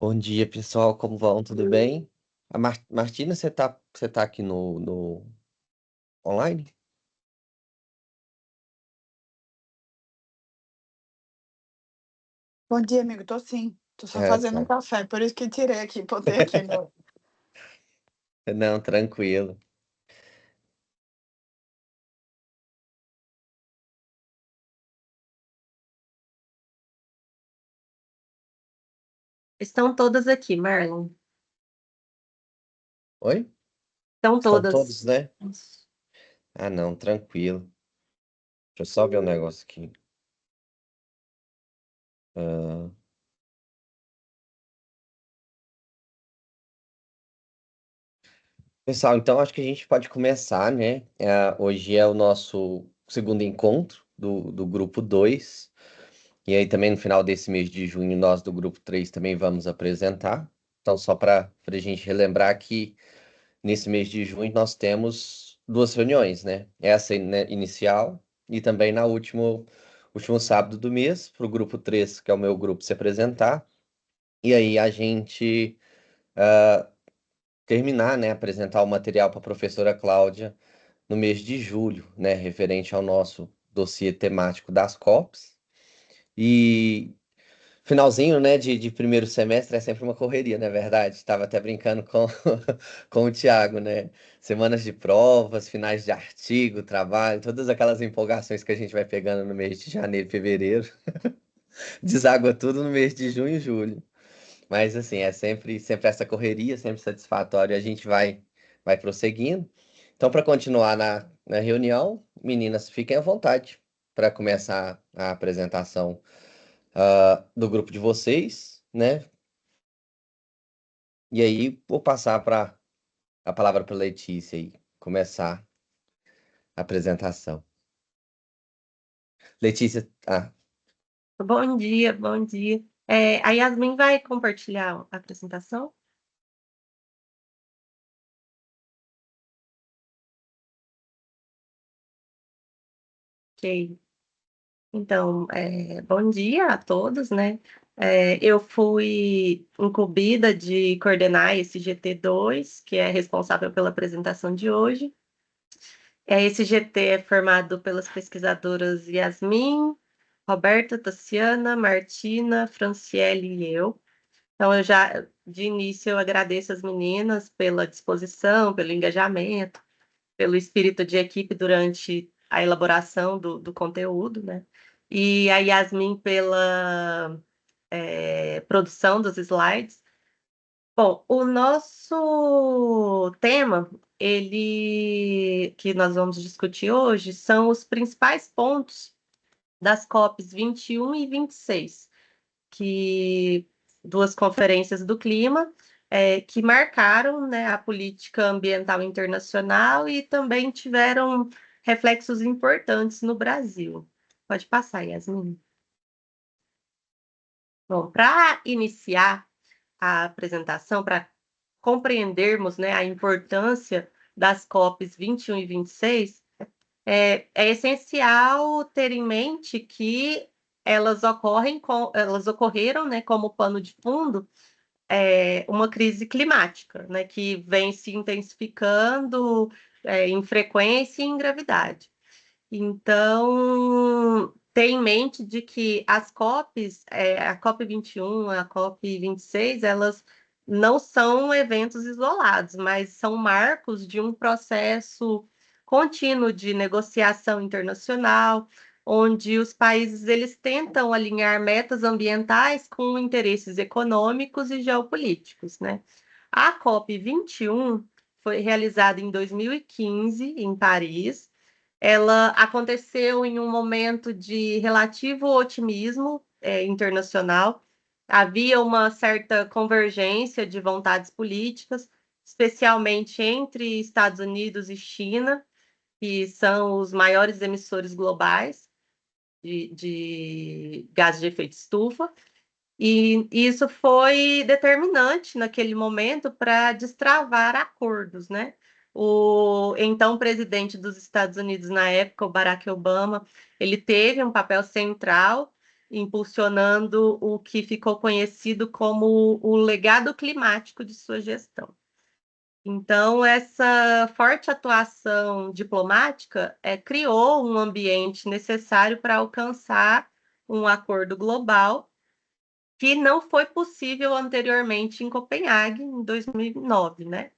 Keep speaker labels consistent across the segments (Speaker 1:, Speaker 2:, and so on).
Speaker 1: Bom dia, pessoal. Como vão? Tudo bem? A Martina, você tá aqui no online?
Speaker 2: Bom dia, amigo. Tô sim. Tô só
Speaker 1: Ah,
Speaker 2: fazendo um
Speaker 1: tá.
Speaker 2: café, por isso que tirei aqui, botei aqui no.
Speaker 1: Não, tranquilo.
Speaker 3: Estão todas aqui, Marlon.
Speaker 1: Oi?
Speaker 3: Estão
Speaker 1: Estão todos,
Speaker 3: todas.
Speaker 1: né? Ah, não, tranquilo. Deixa eu só ver um negócio aqui. Ah, Pessoal, então acho que a gente pode começar, né? Hoje é o nosso segundo encontro do grupo 2. E aí também no final desse mês de junho, nós do grupo 3 também vamos apresentar. Então, só para a gente relembrar que nesse mês de junho nós temos duas reuniões, né? Essa, né, inicial e também na último sábado do mês, para o grupo 3, que é o meu grupo, se apresentar. E aí a gente terminar, né? Apresentar o material para a professora Cláudia no mês de julho, né? Referente ao nosso dossiê temático das COPs. E finalzinho, né, de primeiro semestre é sempre uma correria, não é verdade? Estava até brincando com, com o Thiago, né? Semanas de provas, finais de artigo, trabalho, todas aquelas empolgações que a gente vai pegando no mês de janeiro e fevereiro, deságua tudo no mês de junho e julho. Mas, assim, é sempre essa correria, sempre satisfatório, a gente vai prosseguindo. Então, para continuar na reunião, meninas, fiquem à vontade para começar a apresentação do grupo de vocês, né? E aí vou passar a palavra para Letícia e começar a apresentação. Letícia,
Speaker 3: Bom dia, bom dia. A Yasmin vai compartilhar a apresentação? Ok. Então, bom dia a todos, né? Eu fui incumbida de coordenar esse GT2, que é responsável pela apresentação de hoje. Esse GT é formado pelas pesquisadoras Yasmin, Roberta, Tassiana, Martina, Franciele e eu. Então, de início, eu agradeço as meninas pela disposição, pelo engajamento, pelo espírito de equipe durante a elaboração do conteúdo, né? E a Yasmin pela produção dos slides. Bom, o nosso tema, que nós vamos discutir hoje, são os principais pontos das COPs 21 e 26, que duas conferências do clima, que marcaram, né, a política ambiental internacional e também tiveram reflexos importantes no Brasil. Pode passar, Yasmin. Bom, para iniciar a apresentação, para compreendermos, né, a importância das COPs 21 e 26, é essencial ter em mente que elas ocorreram, né, como pano de fundo, uma crise climática, né, que vem se intensificando, em frequência e em gravidade. Então, ter em mente de que as COPs, a COP 21, a COP 26, elas não são eventos isolados, mas são marcos de um processo contínuo de negociação internacional, onde os países eles tentam alinhar metas ambientais com interesses econômicos e geopolíticos, né? A COP 21 foi realizada em 2015 em Paris. Ela aconteceu em um momento de relativo otimismo internacional. Havia uma certa convergência de vontades políticas, especialmente entre Estados Unidos e China, que são os maiores emissores globais de gases de efeito estufa. E isso foi determinante naquele momento para destravar acordos, né? O então presidente dos Estados Unidos na época, o Barack Obama, ele teve um papel central impulsionando o que ficou conhecido como o legado climático de sua gestão. Então, essa forte atuação diplomática criou um ambiente necessário para alcançar um acordo global que não foi possível anteriormente em Copenhague, em 2009, né?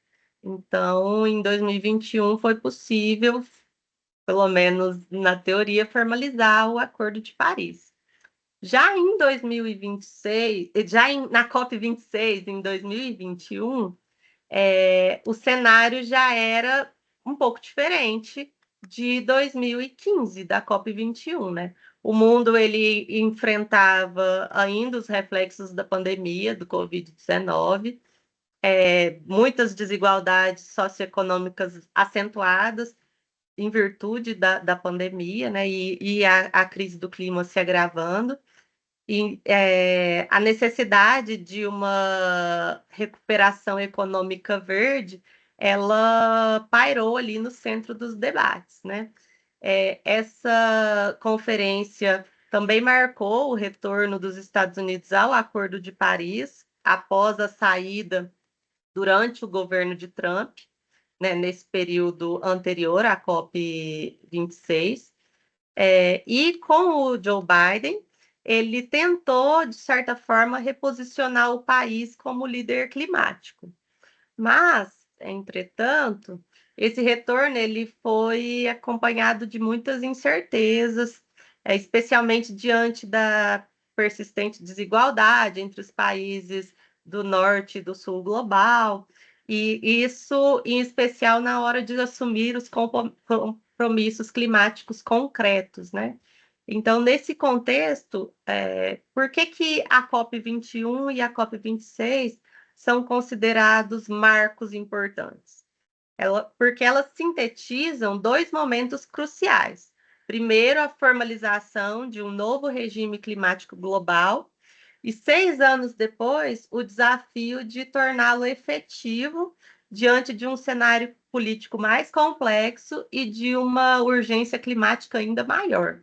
Speaker 3: Então, em 2021 foi possível, pelo menos na teoria, formalizar o Acordo de Paris. Já em 2026, na COP26, em 2021, o cenário já era um pouco diferente de 2015, da COP21, né? O mundo ele enfrentava ainda os reflexos da pandemia do Covid-19, muitas desigualdades socioeconômicas acentuadas em virtude da pandemia, né? E a crise do clima se agravando. E a necessidade de uma recuperação econômica verde, ela pairou ali no centro dos debates, né? Essa conferência também marcou o retorno dos Estados Unidos ao Acordo de Paris, após a saída durante o governo de Trump, né, nesse período anterior à COP26. E com o Joe Biden, ele tentou, de certa forma, reposicionar o país como líder climático. Mas, entretanto, esse retorno ele foi acompanhado de muitas incertezas, especialmente diante da persistente desigualdade entre os países do norte e do sul global, e isso, em especial, na hora de assumir os compromissos climáticos concretos, né? Então, nesse contexto, por que a COP21 e a COP26 são considerados marcos importantes? Porque elas sintetizam dois momentos cruciais. Primeiro, a formalização de um novo regime climático global, e 6 anos depois, o desafio de torná-lo efetivo diante de um cenário político mais complexo e de uma urgência climática ainda maior.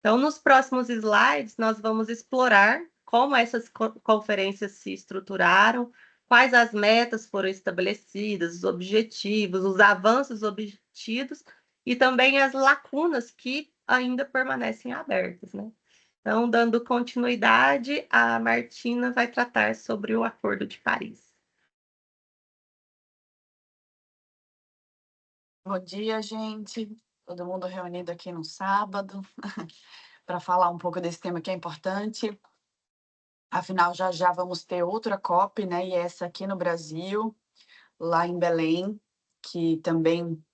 Speaker 3: Então, nos próximos slides, nós vamos explorar como essas conferências se estruturaram, quais as metas foram estabelecidas, os objetivos, os avanços obtidos e também as lacunas que ainda permanecem abertas, né? Então, dando continuidade, a Martina vai tratar sobre o Acordo de Paris.
Speaker 2: Bom dia, gente. Todo mundo reunido aqui no sábado para falar um pouco desse tema que é importante. Afinal, já já vamos ter outra COP, né? E essa aqui no Brasil, lá em Belém, que também,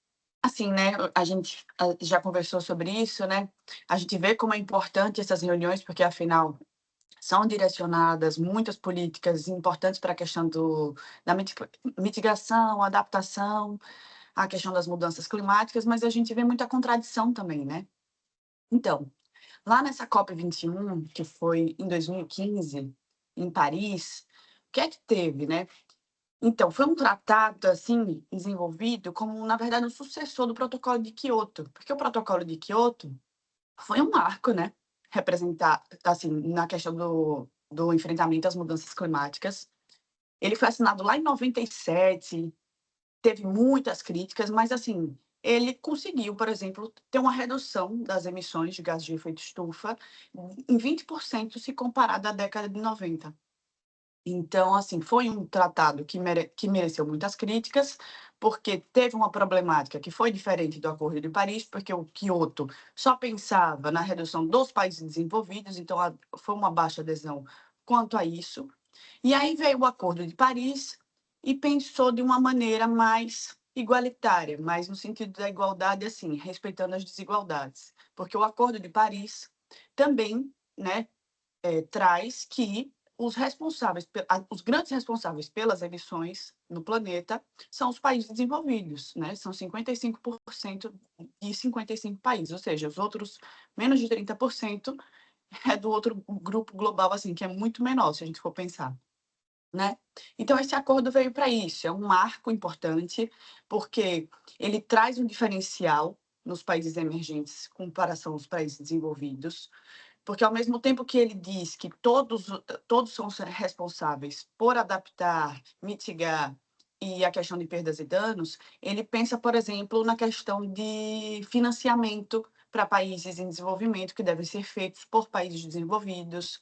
Speaker 2: assim, né? A gente já conversou sobre isso, né? A gente vê como é importante essas reuniões, porque afinal são direcionadas muitas políticas importantes para a questão da mitigação, adaptação, a questão das mudanças climáticas, mas a gente vê muita contradição também, né? Então, lá nessa COP21, que foi em 2015, em Paris, o que é que teve, né? Então, foi um tratado, assim, desenvolvido como, na verdade, um sucessor do Protocolo de Quioto, porque o Protocolo de Quioto foi um marco, né? Representar, assim, na questão do enfrentamento às mudanças climáticas. Ele foi assinado lá em 97, teve muitas críticas, mas, assim, ele conseguiu, por exemplo, ter uma redução das emissões de gases de efeito estufa em 20% se comparado à década de 90. Então, assim, foi um tratado que mereceu muitas críticas, porque teve uma problemática que foi diferente do Acordo de Paris, porque o Quioto só pensava na redução dos países desenvolvidos, então foi uma baixa adesão quanto a isso. E aí veio o Acordo de Paris e pensou de uma maneira mais igualitária, mais no sentido da igualdade, assim, respeitando as desigualdades. Porque o Acordo de Paris também, né, traz que os grandes responsáveis pelas emissões no planeta são os países desenvolvidos, né? São 55% de 55 países, ou seja, os outros, menos de 30%, é do outro grupo global, assim, que é muito menor, se a gente for pensar, né? Então, esse acordo veio para isso, é um marco importante, porque ele traz um diferencial nos países emergentes, em comparação aos países desenvolvidos, Porque, ao mesmo tempo que ele diz que todos são responsáveis por adaptar, mitigar e a questão de perdas e danos, ele pensa, por exemplo, na questão de financiamento para países em desenvolvimento, que devem ser feitos por países desenvolvidos,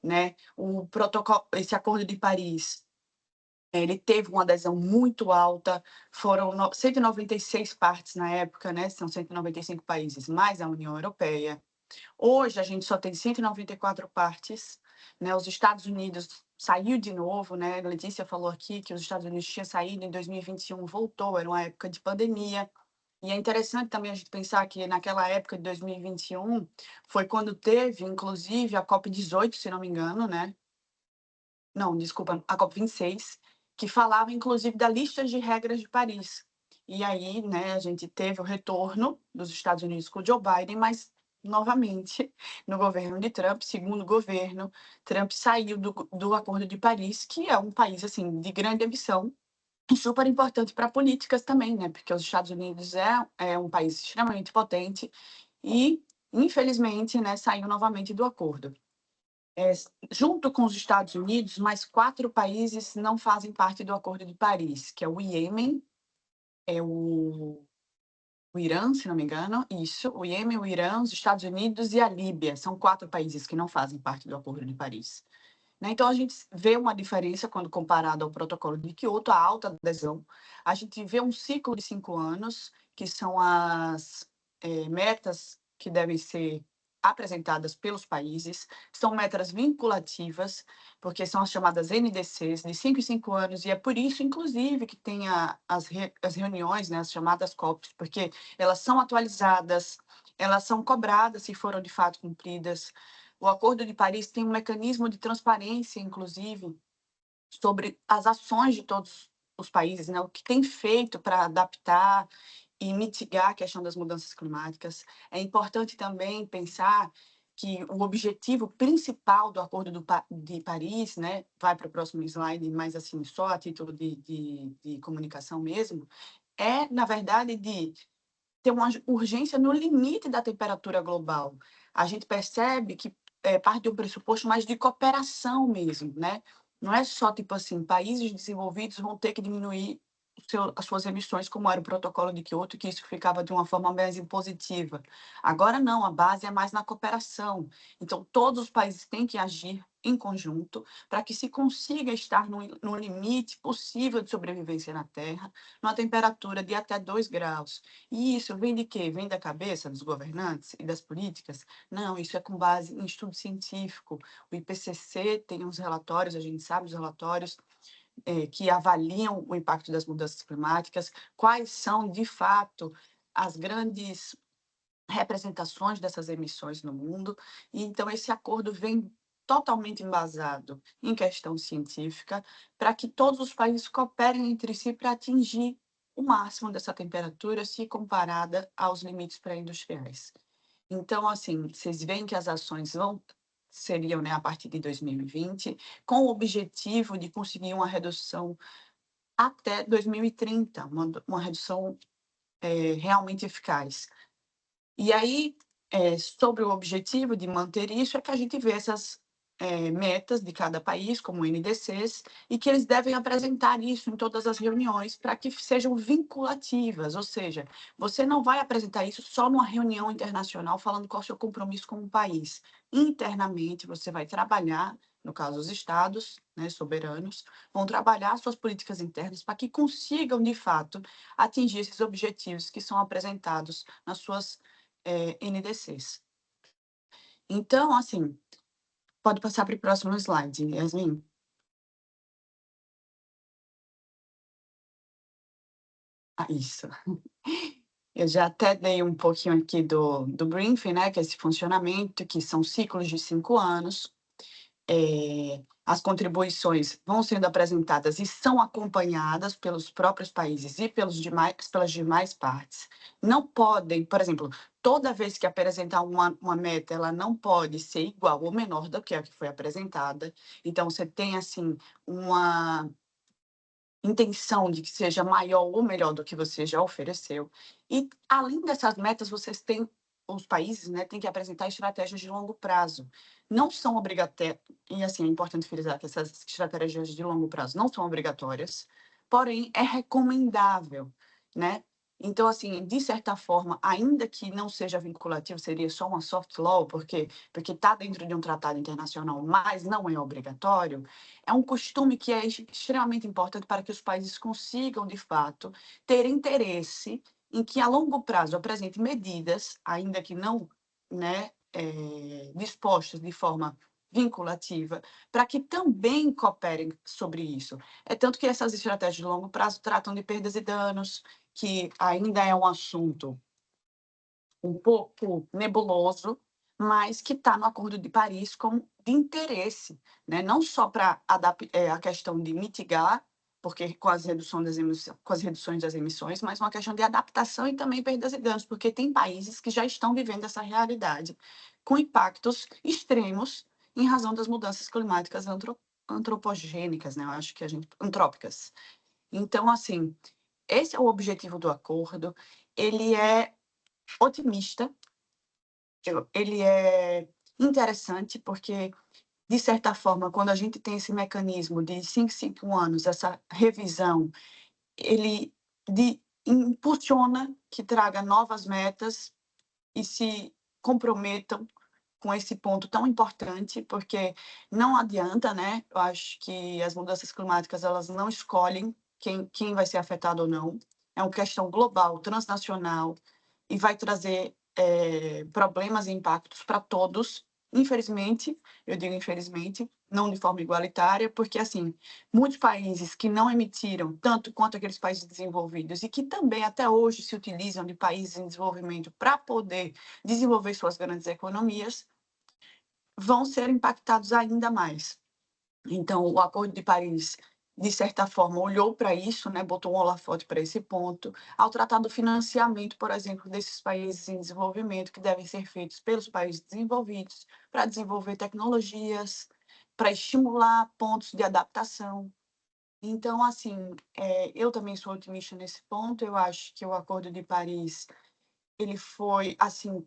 Speaker 2: né? O protocolo, esse Acordo de Paris, ele teve uma adesão muito alta, foram 196 partes na época, né? São 195 países, mais a União Europeia. Hoje, a gente só tem 194 partes, né? Os Estados Unidos saiu de novo, né? A Letícia falou aqui que os Estados Unidos tinha saído em 2021, voltou, era uma época de pandemia. E é interessante também a gente pensar que naquela época de 2021 foi quando teve, inclusive, a COP18, se não me engano, né? Não, desculpa, a COP26, que falava, inclusive, da lista de regras de Paris. E aí, né, a gente teve o retorno dos Estados Unidos com o Joe Biden, mas, novamente, no governo de Trump, segundo governo, Trump saiu do Acordo de Paris, que é um país, assim, de grande ambição, e super importante para políticas também, né, porque os Estados Unidos é um país extremamente potente e, infelizmente, né, saiu novamente do acordo. Junto com os Estados Unidos, mais 4 países não fazem parte do Acordo de Paris, que é o Iêmen, é o Irã, se não me engano, isso, o Iêmen, o Irã, os Estados Unidos e a Líbia. São 4 países que não fazem parte do Acordo de Paris. Né? Então, a gente vê uma diferença quando comparado ao Protocolo de Quioto, a alta adesão. A gente vê um ciclo de 5 anos, que são as metas que devem ser apresentadas pelos países, são metas vinculativas, porque são as chamadas NDCs, de 5 em 5 anos, e é por isso, inclusive, que tem as reuniões, né, as chamadas COPs, porque elas são atualizadas, elas são cobradas se foram de fato cumpridas. O Acordo de Paris tem um mecanismo de transparência, inclusive, sobre as ações de todos os países, né? O que tem feito para adaptar e mitigar a questão das mudanças climáticas. É importante também pensar que o objetivo principal do Acordo de Paris, né, vai para o próximo slide, mas assim, só a título de comunicação mesmo, é, na verdade, de ter uma urgência no limite da temperatura global. A gente percebe que parte de um pressuposto mais de cooperação mesmo, né? Não é só tipo assim, países desenvolvidos vão ter que diminuir as suas emissões, como era o protocolo de Kyoto, que isso ficava de uma forma mais impositiva. Agora não, a base é mais na cooperação. Então, todos os países têm que agir em conjunto para que se consiga estar no limite possível de sobrevivência na Terra, numa temperatura de até 2 graus. E isso vem de quê? Vem da cabeça dos governantes e das políticas? Não, isso é com base em estudo científico. O IPCC tem uns relatórios, a gente sabe os relatórios, que avaliam o impacto das mudanças climáticas, quais são, de fato, as grandes representações dessas emissões no mundo. E, então, esse acordo vem totalmente embasado em questão científica, para que todos os países cooperem entre si para atingir o máximo dessa temperatura, se comparada aos limites pré-industriais. Então, assim, vocês veem que as ações seriam, né, a partir de 2020, com o objetivo de conseguir uma redução até 2030, uma redução realmente eficaz. E aí, sobre o objetivo de manter isso, é que a gente vê essas metas de cada país, como NDCs, e que eles devem apresentar isso em todas as reuniões para que sejam vinculativas, ou seja, você não vai apresentar isso só numa reunião internacional falando qual é o seu compromisso com o país. Internamente, você vai trabalhar, no caso os estados, né, soberanos, vão trabalhar suas políticas internas para que consigam, de fato, atingir esses objetivos que são apresentados nas suas NDCs. Então, assim, pode passar para o próximo slide, Yasmin. Ah, isso. Eu já até dei um pouquinho aqui do briefing, né, que é esse funcionamento, que são ciclos de 5 anos. As contribuições vão sendo apresentadas e são acompanhadas pelos próprios países e pelas demais partes. Não podem, por exemplo, toda vez que apresentar uma meta, ela não pode ser igual ou menor do que a que foi apresentada. Então, você tem, assim, uma intenção de que seja maior ou melhor do que você já ofereceu. E, além dessas metas, vocês têm os países, né, têm que apresentar estratégias de longo prazo. Não são obrigatórias, e assim, é importante frisar que essas estratégias de longo prazo não são obrigatórias, porém é recomendável, né? Então, assim, de certa forma, ainda que não seja vinculativo, seria só uma soft law, porque está dentro de um tratado internacional, mas não é obrigatório, é um costume que é extremamente importante para que os países consigam, de fato, ter interesse em que a longo prazo apresente medidas, ainda que não, né, dispostas de forma vinculativa, para que também cooperem sobre isso. É tanto que essas estratégias de longo prazo tratam de perdas e danos, que ainda é um assunto um pouco nebuloso, mas que está no Acordo de Paris como de interesse, né? Não só para a questão de mitigar, porque com as reduções das emissões, mas uma questão de adaptação e também perdas e danos, porque tem países que já estão vivendo essa realidade, com impactos extremos em razão das mudanças climáticas antropogênicas, né? Eu acho que antrópicas. Então, assim, esse é o objetivo do acordo. Ele é otimista, ele é interessante porque, de certa forma, quando a gente tem esse mecanismo de 5 anos, essa revisão, ele impulsiona que traga novas metas e se comprometam com esse ponto tão importante, porque não adianta, né? Eu acho que as mudanças climáticas, elas não escolhem quem vai ser afetado ou não. É uma questão global, transnacional, e vai trazer problemas e impactos para todos. Infelizmente, eu digo infelizmente, não de forma igualitária, porque, assim, muitos países que não emitiram, tanto quanto aqueles países desenvolvidos, e que também até hoje se utilizam de países em desenvolvimento para poder desenvolver suas grandes economias, vão ser impactados ainda mais. Então, o Acordo de Paris, de certa forma, olhou para isso, né, botou um holofote para esse ponto, ao tratar do financiamento, por exemplo, desses países em desenvolvimento, que devem ser feitos pelos países desenvolvidos, para desenvolver tecnologias, para estimular pontos de adaptação. Então, assim, eu também sou otimista nesse ponto. Eu acho que o Acordo de Paris ele foi, assim,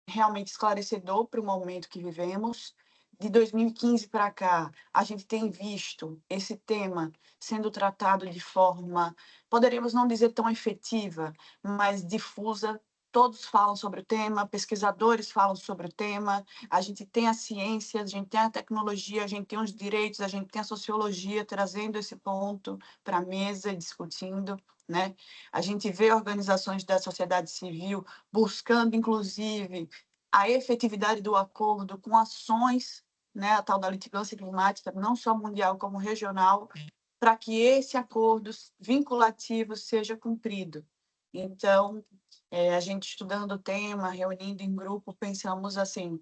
Speaker 2: realmente esclarecedor para o momento que vivemos. De 2015 para cá, a gente tem visto esse tema sendo tratado de forma, poderíamos não dizer tão efetiva, mas difusa. Todos falam sobre o tema, pesquisadores falam sobre o tema, a gente tem a ciência, a gente tem a tecnologia, a gente tem os direitos, a gente tem a sociologia trazendo esse ponto para a mesa e discutindo, né? A gente vê organizações da sociedade civil buscando, inclusive, a efetividade do acordo com ações, né, a tal da litigância climática, não só mundial como regional, para que esse acordo vinculativo seja cumprido. Então, a gente estudando o tema, reunindo em grupo, pensamos assim,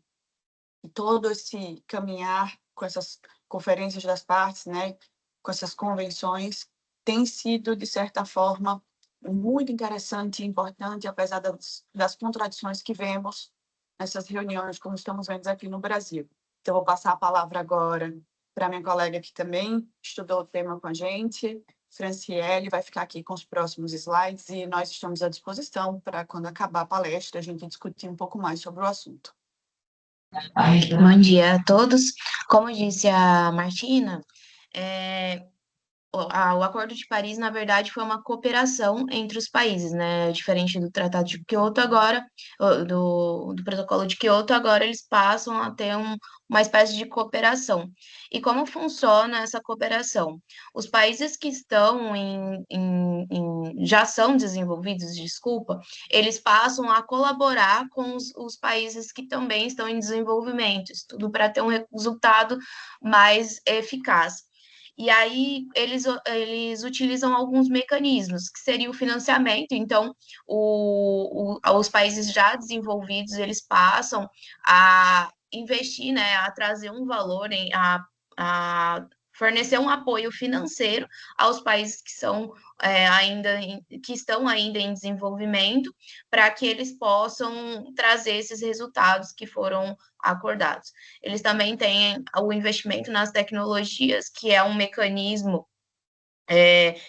Speaker 2: que todo esse caminhar com essas conferências das partes, né, com essas convenções, tem sido, de certa forma, muito interessante e importante, apesar das contradições que vemos nessas reuniões, como estamos vendo aqui no Brasil. Então, vou passar a palavra agora para minha colega que também estudou o tema com a gente, Franciele, vai ficar aqui com os próximos slides e nós estamos à disposição para, quando acabar a palestra, a gente discutir um pouco mais sobre o assunto.
Speaker 4: Bom dia a todos. Como disse a Martina, é, o Acordo de Paris, na verdade, foi uma cooperação entre os países, né? Diferente do Tratado de Quioto agora, do Protocolo de Quioto, agora eles passam a ter uma espécie de cooperação. E como funciona essa cooperação? Os países que estão já são desenvolvidos, desculpa, eles passam a colaborar com os países que também estão em desenvolvimento, isso tudo para ter um resultado mais eficaz. E aí eles utilizam alguns mecanismos, que seria o financiamento. Então, os países já desenvolvidos, eles passam a investir, né, a trazer um valor, a fornecer um apoio financeiro aos países que são que estão ainda em desenvolvimento, para que eles possam trazer esses resultados que foram acordados. Eles também têm o investimento nas tecnologias, que é um mecanismo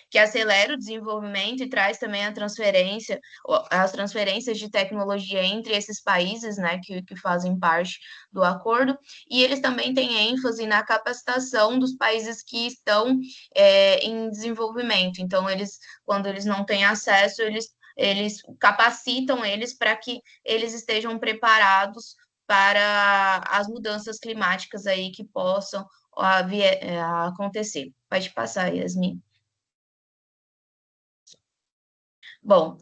Speaker 4: que acelera o desenvolvimento e traz também as transferências de tecnologia entre esses países, né, que fazem parte do acordo, e eles também têm ênfase na capacitação dos países que estão em desenvolvimento. Então, quando eles não têm acesso, eles capacitam eles para que eles estejam preparados para as mudanças climáticas aí que possam acontecer. Pode passar, Yasmin. Bom,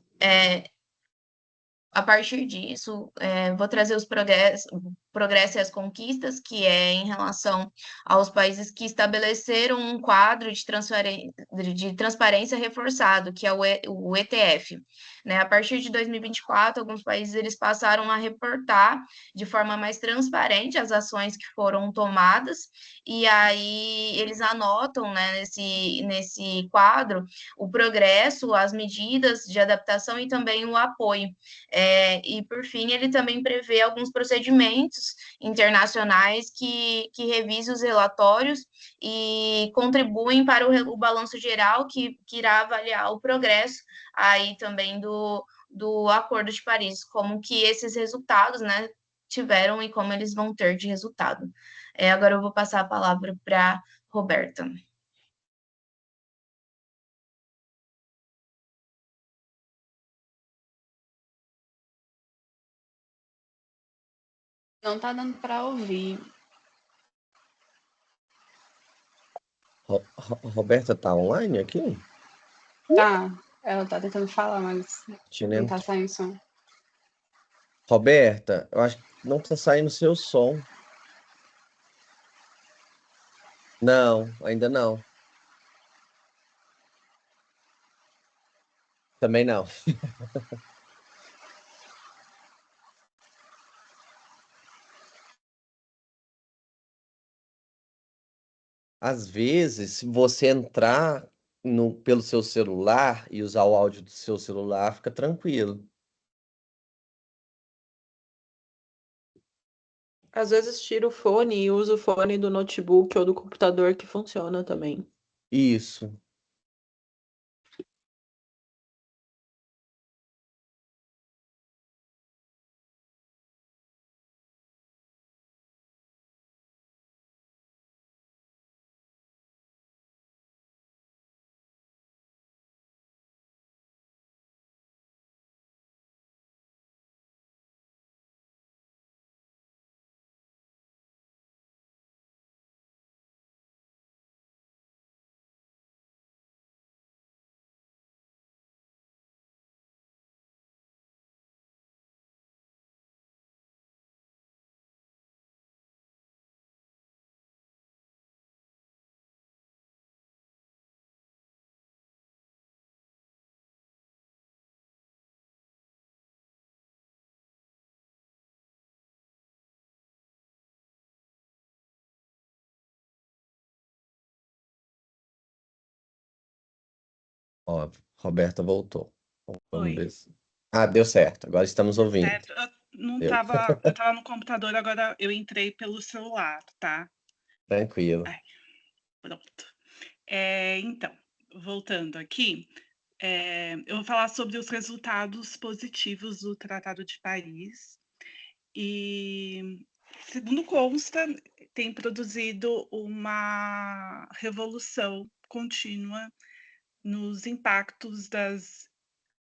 Speaker 4: a partir disso, vou trazer os progressos e as conquistas, que é em relação aos países que estabeleceram um quadro de transparência reforçado, que é o ETF. Né? A partir de 2024, alguns países eles passaram a reportar de forma mais transparente as ações que foram tomadas, e aí eles anotam, né, nesse quadro o progresso, as medidas de adaptação e também o apoio. E, por fim, ele também prevê alguns procedimentos internacionais que revisam os relatórios e contribuem para o balanço geral que irá avaliar o progresso aí também do Acordo de Paris, como que esses resultados, né, tiveram e como eles vão ter de resultado. Agora eu vou passar a palavra para Roberta.
Speaker 2: Não tá dando para ouvir.
Speaker 1: Roberta tá online aqui?
Speaker 2: Tá, ela tá tentando falar, mas não tá saindo som.
Speaker 1: Roberta, eu acho que não tá saindo seu som. Não, ainda não. Também não. Às vezes, se você entrar pelo seu celular e usar o áudio do seu celular, fica tranquilo.
Speaker 5: Às vezes tiro o fone e uso o fone do notebook ou do computador que funciona também.
Speaker 1: Isso. Ó, Roberta voltou. Vamos
Speaker 6: Oi.
Speaker 1: ver se. Ah, deu certo. Agora estamos ouvindo.
Speaker 6: Certo, eu não
Speaker 1: Deu.
Speaker 6: eu tava no computador, agora eu entrei pelo celular, tá?
Speaker 1: Tranquilo.
Speaker 6: Ai, pronto. Então, voltando aqui, eu vou falar sobre os resultados positivos do Tratado de Paris. E, segundo consta, tem produzido uma revolução contínua nos impactos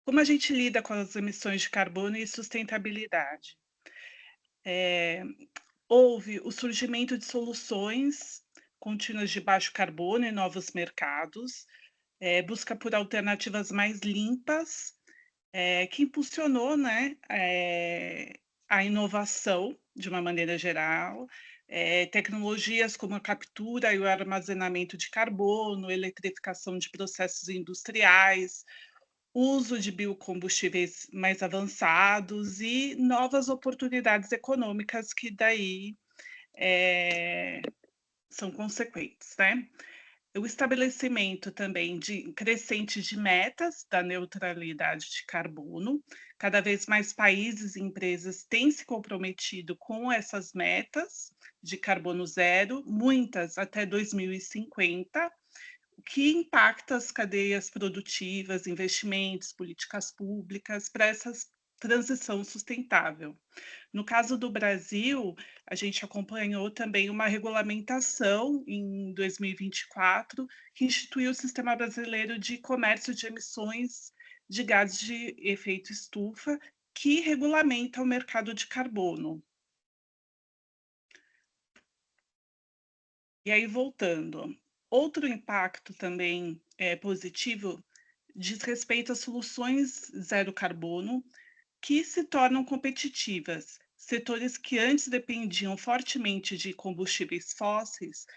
Speaker 6: como a gente lida com as emissões de carbono e sustentabilidade. Houve o surgimento de soluções contínuas de baixo carbono em novos mercados, busca por alternativas mais limpas, que impulsionou, né, a inovação de uma maneira geral, tecnologias como a captura e o armazenamento de carbono, eletrificação de processos industriais, uso de biocombustíveis mais avançados e novas oportunidades econômicas que daí são consequentes, né? O estabelecimento também crescente de metas da neutralidade de carbono. Cada vez mais países e empresas têm se comprometido com essas metas de carbono zero, muitas até 2050. que impacta as cadeias produtivas, investimentos, políticas públicas para essa transição sustentável. No caso do Brasil, a gente acompanhou também uma regulamentação em 2024 que instituiu o Sistema Brasileiro de Comércio de Emissões de Gases de Efeito Estufa, que regulamenta o mercado de carbono. E aí, voltando, outro impacto também positivo diz respeito a soluções zero carbono que se tornam competitivas. Setores que antes dependiam fortemente de combustíveis fósseis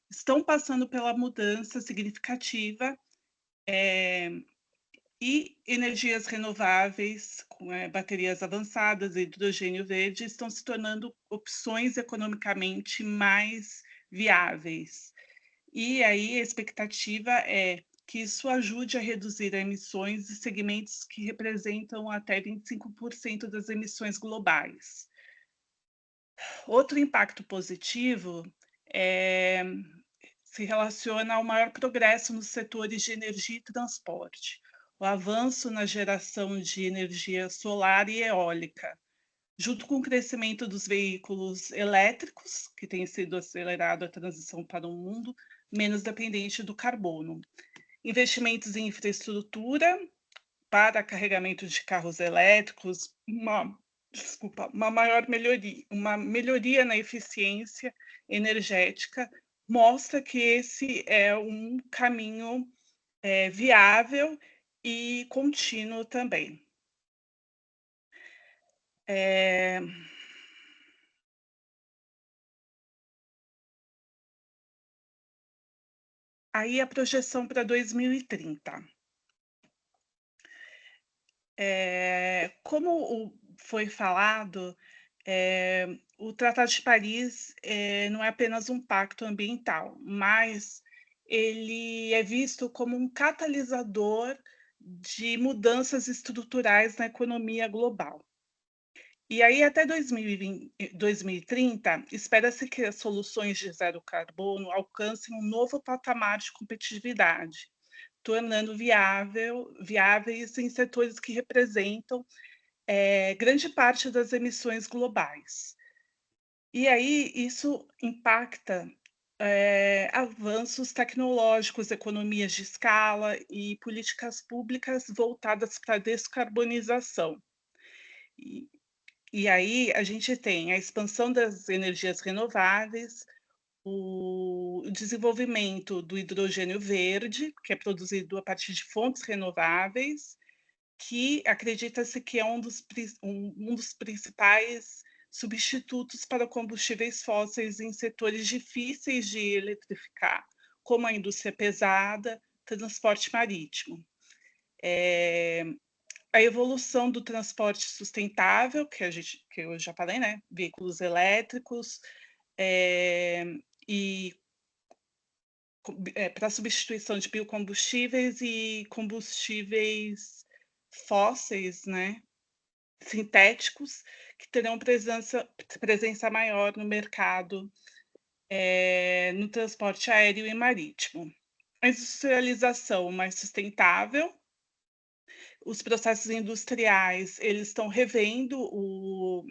Speaker 6: estão passando pela mudança significativa e energias renováveis, com baterias avançadas e hidrogênio verde, estão se tornando opções economicamente mais viáveis. E aí a expectativa é que isso ajude a reduzir emissões de segmentos que representam até 25% das emissões globais. Outro impacto positivo se relaciona ao maior progresso nos setores de energia e transporte, o avanço na geração de energia solar e eólica, junto com o crescimento dos veículos elétricos, que tem sido acelerado a transição para um mundo menos dependente do carbono. Investimentos em infraestrutura para carregamento de carros elétricos, uma melhoria na eficiência energética, mostra que esse é um caminho viável e contínuo também. Aí a projeção para 2030. Como foi falado, o Tratado de Paris não é apenas um pacto ambiental, mas ele é visto como um catalisador de mudanças estruturais na economia global. E aí, até 2030, espera-se que as soluções de zero carbono alcancem um novo patamar de competitividade, tornando viáveis em setores que representam grande parte das emissões globais. E aí isso impacta avanços tecnológicos, economias de escala e políticas públicas voltadas para a descarbonização. E aí a gente tem a expansão das energias renováveis, o desenvolvimento do hidrogênio verde, que é produzido a partir de fontes renováveis, que acredita-se que é um dos principais substitutos para combustíveis fósseis em setores difíceis de eletrificar, como a indústria pesada, transporte marítimo. A evolução do transporte sustentável, que eu já falei, né? Veículos elétricos, e para substituição de biocombustíveis e combustíveis fósseis, né? Sintéticos, que terão presença maior no mercado, no transporte aéreo e marítimo. A industrialização mais sustentável, os processos industriais, eles estão revendo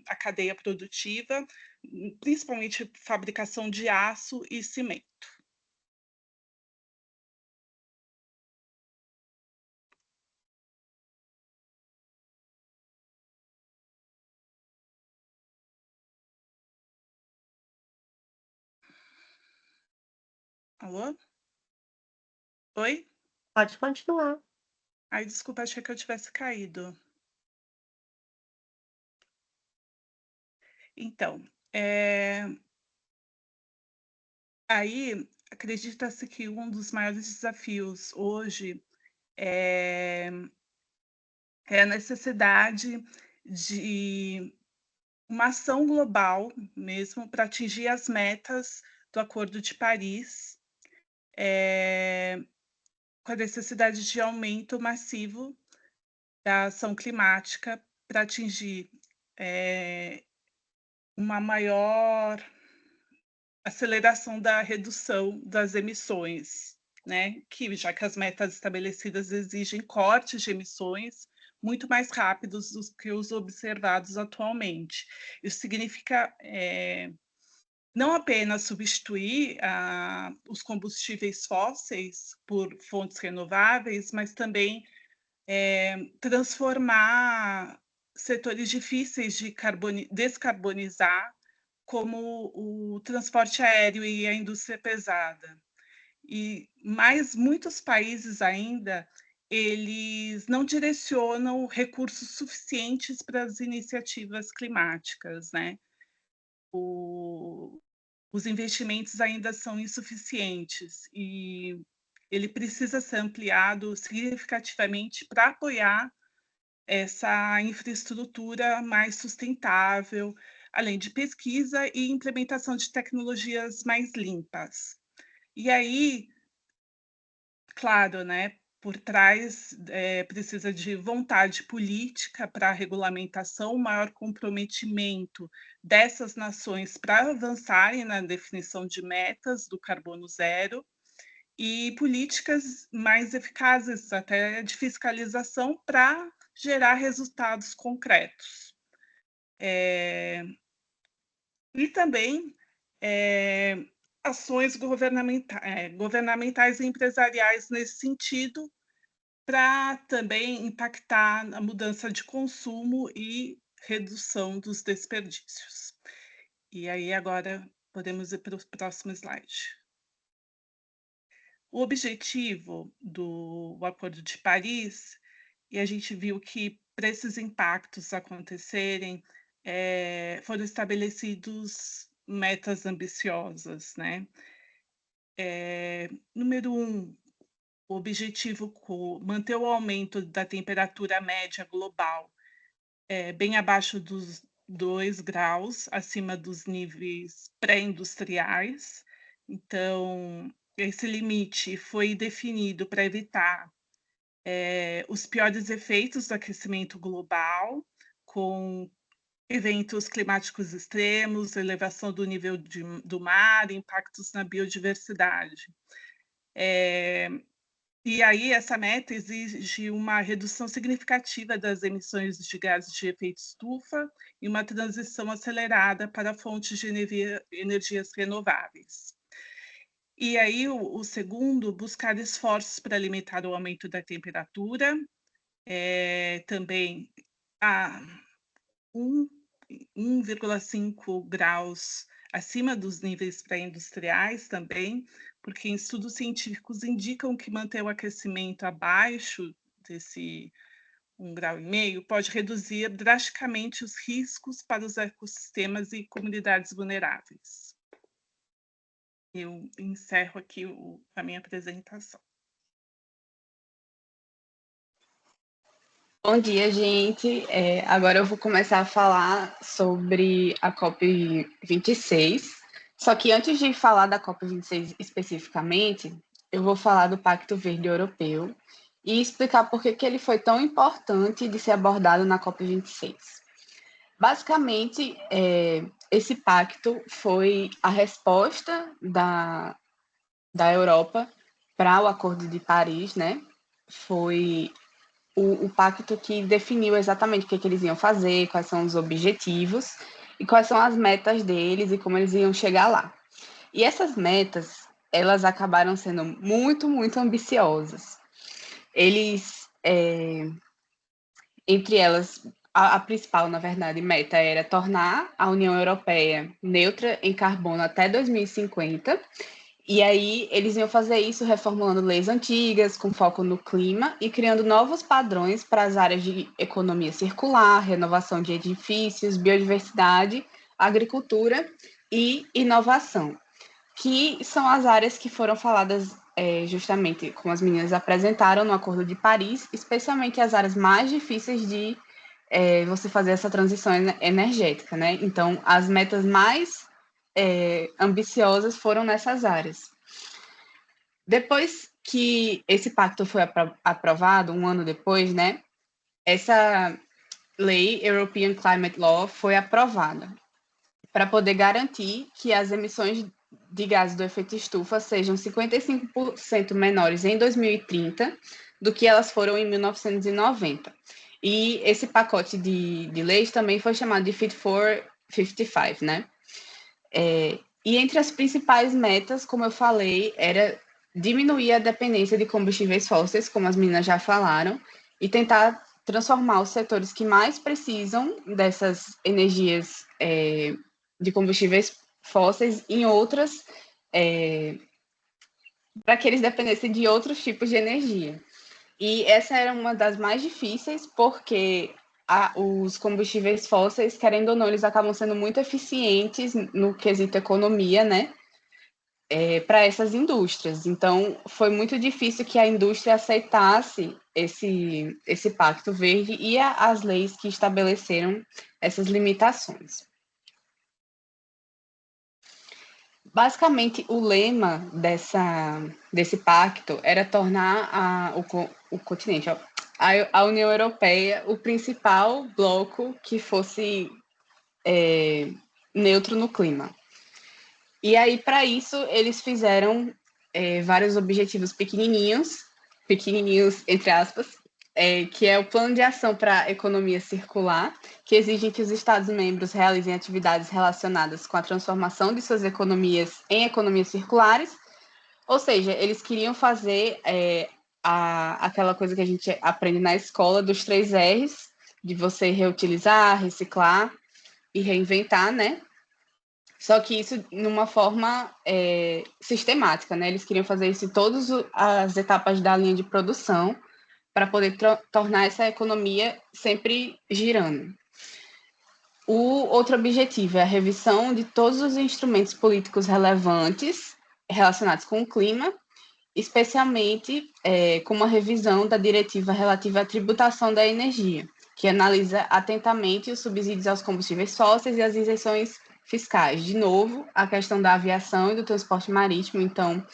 Speaker 6: a cadeia produtiva, principalmente fabricação de aço e cimento. Alô? Oi?
Speaker 3: Pode continuar.
Speaker 6: Ai, desculpa, achei que eu tivesse caído. Então, aí acredita-se que um dos maiores desafios hoje é a necessidade de uma ação global mesmo para atingir as metas do Acordo de Paris, com a necessidade de aumento massivo da ação climática para atingir uma maior aceleração da redução das emissões. né, que já que as metas estabelecidas exigem cortes de emissões muito mais rápidos do que os observados atualmente. Isso significa não apenas substituir os combustíveis fósseis por fontes renováveis, mas também transformar setores difíceis de descarbonizar, como o transporte aéreo e a indústria pesada. Mas muitos países ainda eles não direcionam recursos suficientes para as iniciativas climáticas, né? Os investimentos ainda são insuficientes e ele precisa ser ampliado significativamente para apoiar essa infraestrutura mais sustentável, além de pesquisa e implementação de tecnologias mais limpas. E aí, claro, né, por trás precisa de vontade política para a regulamentação, maior comprometimento dessas nações para avançarem na definição de metas do carbono zero e políticas mais eficazes, até de fiscalização, para gerar resultados concretos. E também ações governamentais e empresariais nesse sentido, para também impactar na mudança de consumo e redução dos desperdícios. E aí agora podemos ir para o próximo slide. O objetivo do Acordo de Paris, e a gente viu que para esses impactos acontecerem, foram estabelecidos metas ambiciosas, né? Número 1, o objetivo manter o aumento da temperatura média global bem abaixo dos 2 graus, acima dos níveis pré-industriais. Então, esse limite foi definido para evitar os piores efeitos do aquecimento global, com eventos climáticos extremos, elevação do nível do mar, impactos na biodiversidade. E aí, essa meta exige uma redução significativa das emissões de gases de efeito estufa e uma transição acelerada para fontes de energias renováveis. E aí, o segundo, buscar esforços para limitar o aumento da temperatura, também a 1,5 graus acima dos níveis pré-industriais também, porque estudos científicos indicam que manter o aquecimento abaixo desse 1,5 grau pode reduzir drasticamente os riscos para os ecossistemas e comunidades vulneráveis. Eu encerro aqui a minha apresentação.
Speaker 7: Bom dia, gente. Agora eu vou começar a falar sobre a COP26. Só que antes de falar da COP26 especificamente, eu vou falar do Pacto Verde Europeu e explicar por que ele foi tão importante de ser abordado na COP26. Basicamente, esse pacto foi a resposta da Europa para o Acordo de Paris, né? Foi o pacto que definiu exatamente o que eles iam fazer, quais são os objetivos e quais são as metas deles e como eles iam chegar lá. E essas metas, elas acabaram sendo muito, muito ambiciosas. Eles, entre elas, a principal, na verdade, meta era tornar a União Europeia neutra em carbono até 2050. E aí eles iam fazer isso reformulando leis antigas, com foco no clima, e criando novos padrões para as áreas de economia circular, renovação de edifícios, biodiversidade, agricultura e inovação, que são as áreas que foram faladas justamente, como as meninas apresentaram no Acordo de Paris, especialmente as áreas mais difíceis de você fazer essa transição energética, né? Então, as metas mais ambiciosas foram nessas áreas. Depois que esse pacto foi aprovado, um ano depois, né, essa lei European Climate Law foi aprovada para poder garantir que as emissões de gases do efeito estufa sejam 55% menores em 2030 do que elas foram em 1990. E esse pacote de leis também foi chamado de Fit for 55, né? E entre as principais metas, como eu falei, era diminuir a dependência de combustíveis fósseis, como as meninas já falaram, e tentar transformar os setores que mais precisam dessas energias de combustíveis fósseis em outras, para que eles dependessem de outros tipos de energia. E essa era uma das mais difíceis, porque os combustíveis fósseis, querendo ou não, eles acabam sendo muito eficientes no quesito economia, né? Para essas indústrias. Então, foi muito difícil que a indústria aceitasse esse pacto verde e as leis que estabeleceram essas limitações. Basicamente, o lema desse pacto era tornar o continente, a União Europeia, o principal bloco que fosse neutro no clima. E aí, para isso, eles fizeram vários objetivos pequenininhos entre aspas, que é o Plano de Ação para a Economia Circular, que exige que os Estados-membros realizem atividades relacionadas com a transformação de suas economias em economias circulares, ou seja, eles queriam fazer aquela coisa que a gente aprende na escola dos 3 R's, de você reutilizar, reciclar e reinventar, né? Só que isso numa forma sistemática, né? Eles queriam fazer isso em todas as etapas da linha de produção para poder tornar essa economia sempre girando. O outro objetivo é a revisão de todos os instrumentos políticos relevantes relacionados com o clima, especialmente com uma revisão da diretiva relativa à tributação da energia, que analisa atentamente os subsídios aos combustíveis fósseis e as isenções fiscais. De novo, a questão da aviação e do transporte marítimo. Então,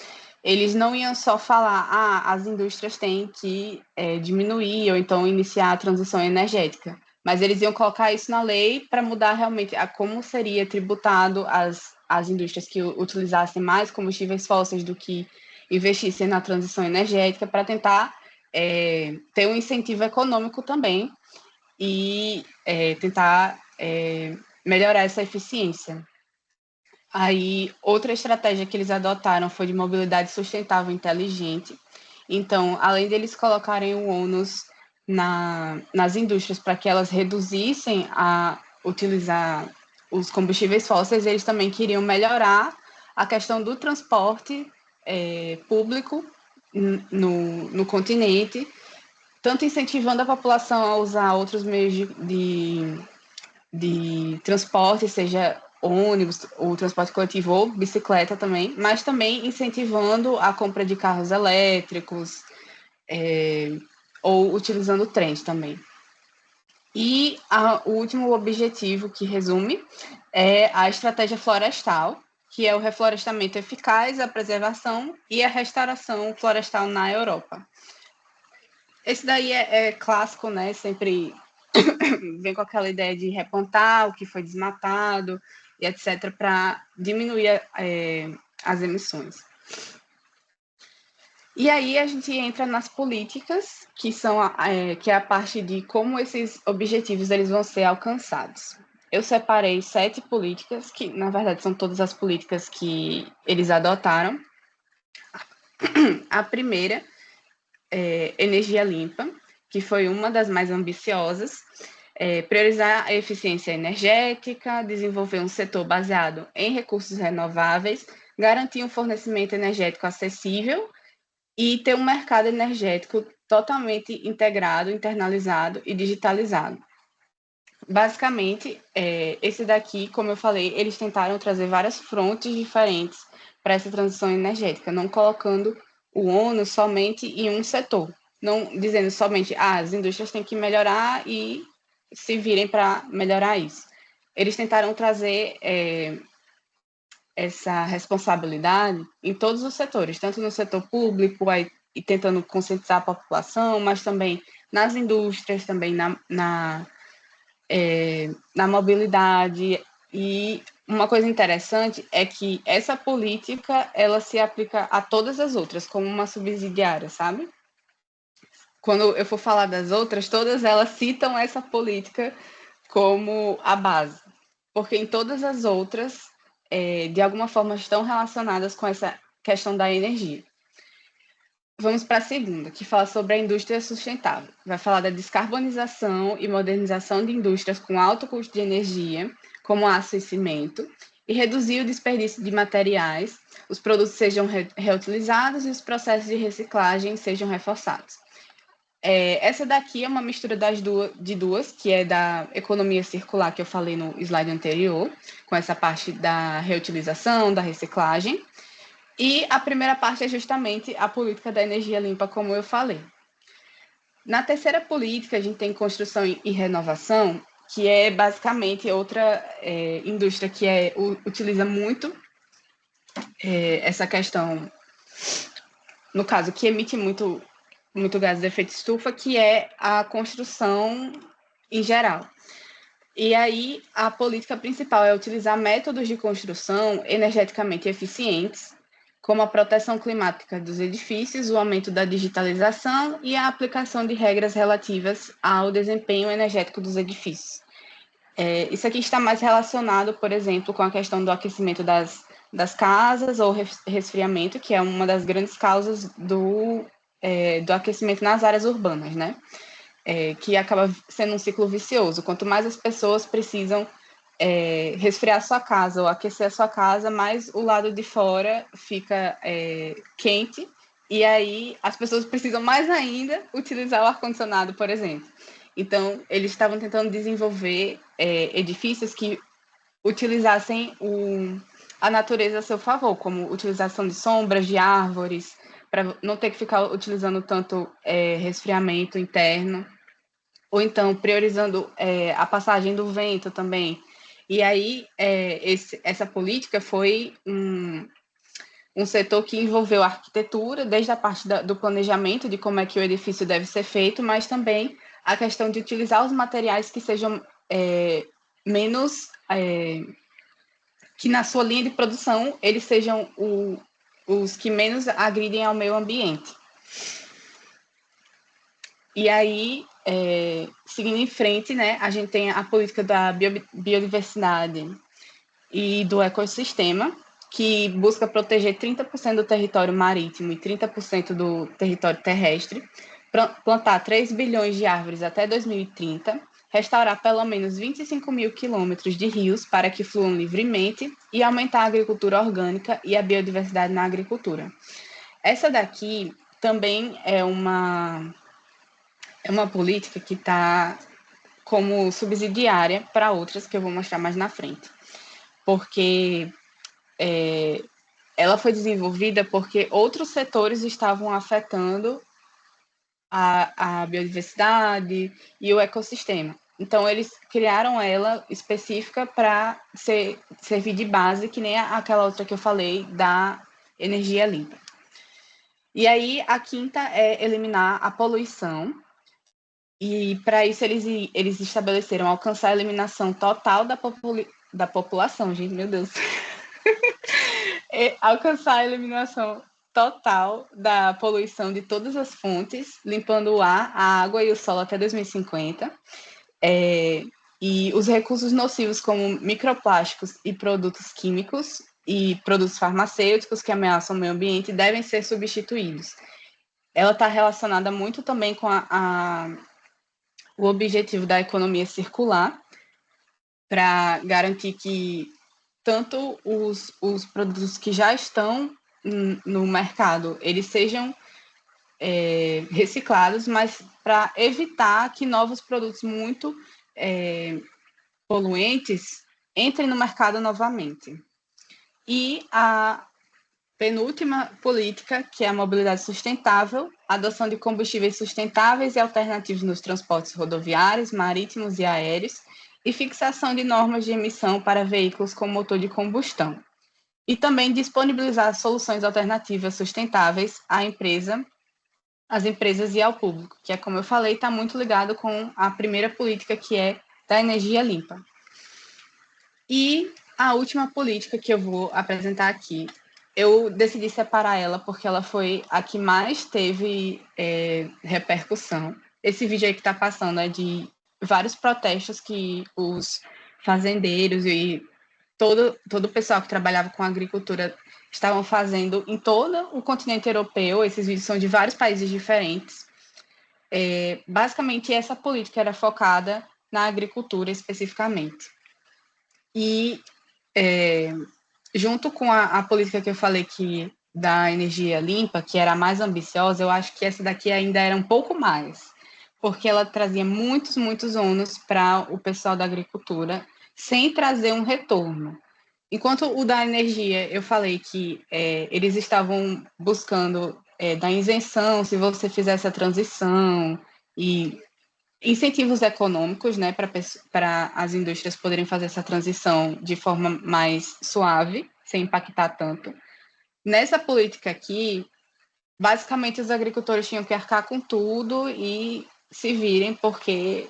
Speaker 7: eles não iam só falar, as indústrias têm que diminuir ou então iniciar a transição energética, mas eles iam colocar isso na lei para mudar realmente a como seria tributado as indústrias que utilizassem mais combustíveis fósseis do que investissem na transição energética, para tentar ter um incentivo econômico também e tentar melhorar essa eficiência. Aí, outra estratégia que eles adotaram foi de mobilidade sustentável inteligente. Então, além deles colocarem o ônus nas indústrias para que elas reduzissem a utilizar os combustíveis fósseis, eles também queriam melhorar a questão do transporte público no continente, tanto incentivando a população a usar outros meios de transporte, seja ônibus, ou transporte coletivo, ou bicicleta também, mas também incentivando a compra de carros elétricos, ou utilizando trens também. E o último objetivo, que resume, é a estratégia florestal, que é o reflorestamento eficaz, a preservação e a restauração florestal na Europa. Esse daí é clássico, né? Sempre vem com aquela ideia de replantar o que foi desmatado e etc., para diminuir as emissões. E aí a gente entra nas políticas, que é a parte de como esses objetivos eles vão ser alcançados. Eu separei 7 políticas, que na verdade são todas as políticas que eles adotaram. A primeira é energia limpa, que foi uma das mais ambiciosas, priorizar a eficiência energética, desenvolver um setor baseado em recursos renováveis, garantir um fornecimento energético acessível e ter um mercado energético totalmente integrado, internalizado e digitalizado. Basicamente, esse daqui, como eu falei, eles tentaram trazer várias frontes diferentes para essa transição energética, não colocando o ônus somente em um setor, não dizendo somente, as indústrias têm que melhorar e se virem para melhorar isso. Eles tentaram trazer essa responsabilidade em todos os setores, tanto no setor público, e tentando conscientizar a população, mas também nas indústrias, também na mobilidade e uma coisa interessante é que essa política, ela se aplica a todas as outras, como uma subsidiária, sabe? Quando eu for falar das outras, todas elas citam essa política como a base, porque em todas as outras, de alguma forma, estão relacionadas com essa questão da energia. Vamos para a segunda, que fala sobre a indústria sustentável. Vai falar da descarbonização e modernização de indústrias com alto custo de energia, como aço e cimento, e reduzir o desperdício de materiais, os produtos sejam reutilizados e os processos de reciclagem sejam reforçados. Essa daqui é uma mistura de duas, que é da economia circular, que eu falei no slide anterior, com essa parte da reutilização, da reciclagem, e a primeira parte é justamente a política da energia limpa, como eu falei. Na terceira política, a gente tem construção e renovação, que é basicamente outra indústria que utiliza muito essa questão, no caso, que emite muito gás de efeito estufa, que é a construção em geral. E aí, a política principal é utilizar métodos de construção energeticamente eficientes, como a proteção climática dos edifícios, o aumento da digitalização e a aplicação de regras relativas ao desempenho energético dos edifícios. Isso aqui está mais relacionado, por exemplo, com a questão do aquecimento das casas ou resfriamento, que é uma das grandes causas do aquecimento nas áreas urbanas, né? Que acaba sendo um ciclo vicioso. Quanto mais as pessoas precisam resfriar sua casa ou aquecer a sua casa, mais o lado de fora fica quente, e aí as pessoas precisam mais ainda utilizar o ar-condicionado, por exemplo. Então, eles estavam tentando desenvolver edifícios que utilizassem a natureza a seu favor, como utilização de sombras, de árvores, para não ter que ficar utilizando tanto resfriamento interno, ou então priorizando a passagem do vento também. E aí, essa política foi um setor que envolveu a arquitetura, desde a parte do planejamento, de como é que o edifício deve ser feito, mas também a questão de utilizar os materiais que sejam menos... que na sua linha de produção, eles sejam os que menos agridem ao meio ambiente. E aí, seguindo em frente, né, a gente tem a política da biodiversidade e do ecossistema, que busca proteger 30% do território marítimo e 30% do território terrestre, plantar 3 bilhões de árvores até 2030, restaurar pelo menos 25 mil quilômetros de rios para que fluam livremente e aumentar a agricultura orgânica e a biodiversidade na agricultura. Essa daqui também é uma política que está como subsidiária para outras que eu vou mostrar mais na frente, porque ela foi desenvolvida porque outros setores estavam afetando a biodiversidade e o ecossistema. Então, eles criaram ela específica para servir de base, que nem aquela outra que eu falei, da energia limpa. E aí, a quinta é eliminar a poluição. E, para isso, eles estabeleceram alcançar a eliminação total da população, gente, meu Deus. Alcançar a eliminação total da poluição de todas as fontes, limpando o ar, a água e o solo até 2050. E os recursos nocivos como microplásticos e produtos químicos e produtos farmacêuticos que ameaçam o meio ambiente devem ser substituídos. Ela está relacionada muito também com o objetivo da economia circular, para garantir que tanto os produtos que já estão no mercado, eles sejam reciclados, mas para evitar que novos produtos muito poluentes entrem no mercado novamente. E a penúltima política, que é a mobilidade sustentável, adoção de combustíveis sustentáveis e alternativos nos transportes rodoviários, marítimos e aéreos, e fixação de normas de emissão para veículos com motor de combustão. E também disponibilizar soluções alternativas sustentáveis às empresas e ao público, que é, como eu falei, está muito ligado com a primeira política, que é da energia limpa. E a última política que eu vou apresentar aqui, eu decidi separar ela porque ela foi a que mais teve repercussão. Esse vídeo aí que está passando é de vários protestos que os fazendeiros e todo o pessoal que trabalhava com agricultura estavam fazendo em todo o continente europeu. Esses vídeos são de vários países diferentes. Basicamente, essa política era focada na agricultura especificamente. E, junto com a política que eu falei que da energia limpa, que era a mais ambiciosa, eu acho que essa daqui ainda era um pouco mais, porque ela trazia muitos ônus para o pessoal da agricultura, sem trazer um retorno. Enquanto o da energia, eu falei que eles estavam buscando dar isenção se você fizesse a transição e incentivos econômicos, né, para as indústrias poderem fazer essa transição de forma mais suave, sem impactar tanto. Nessa política aqui, basicamente os agricultores tinham que arcar com tudo e se virem, porque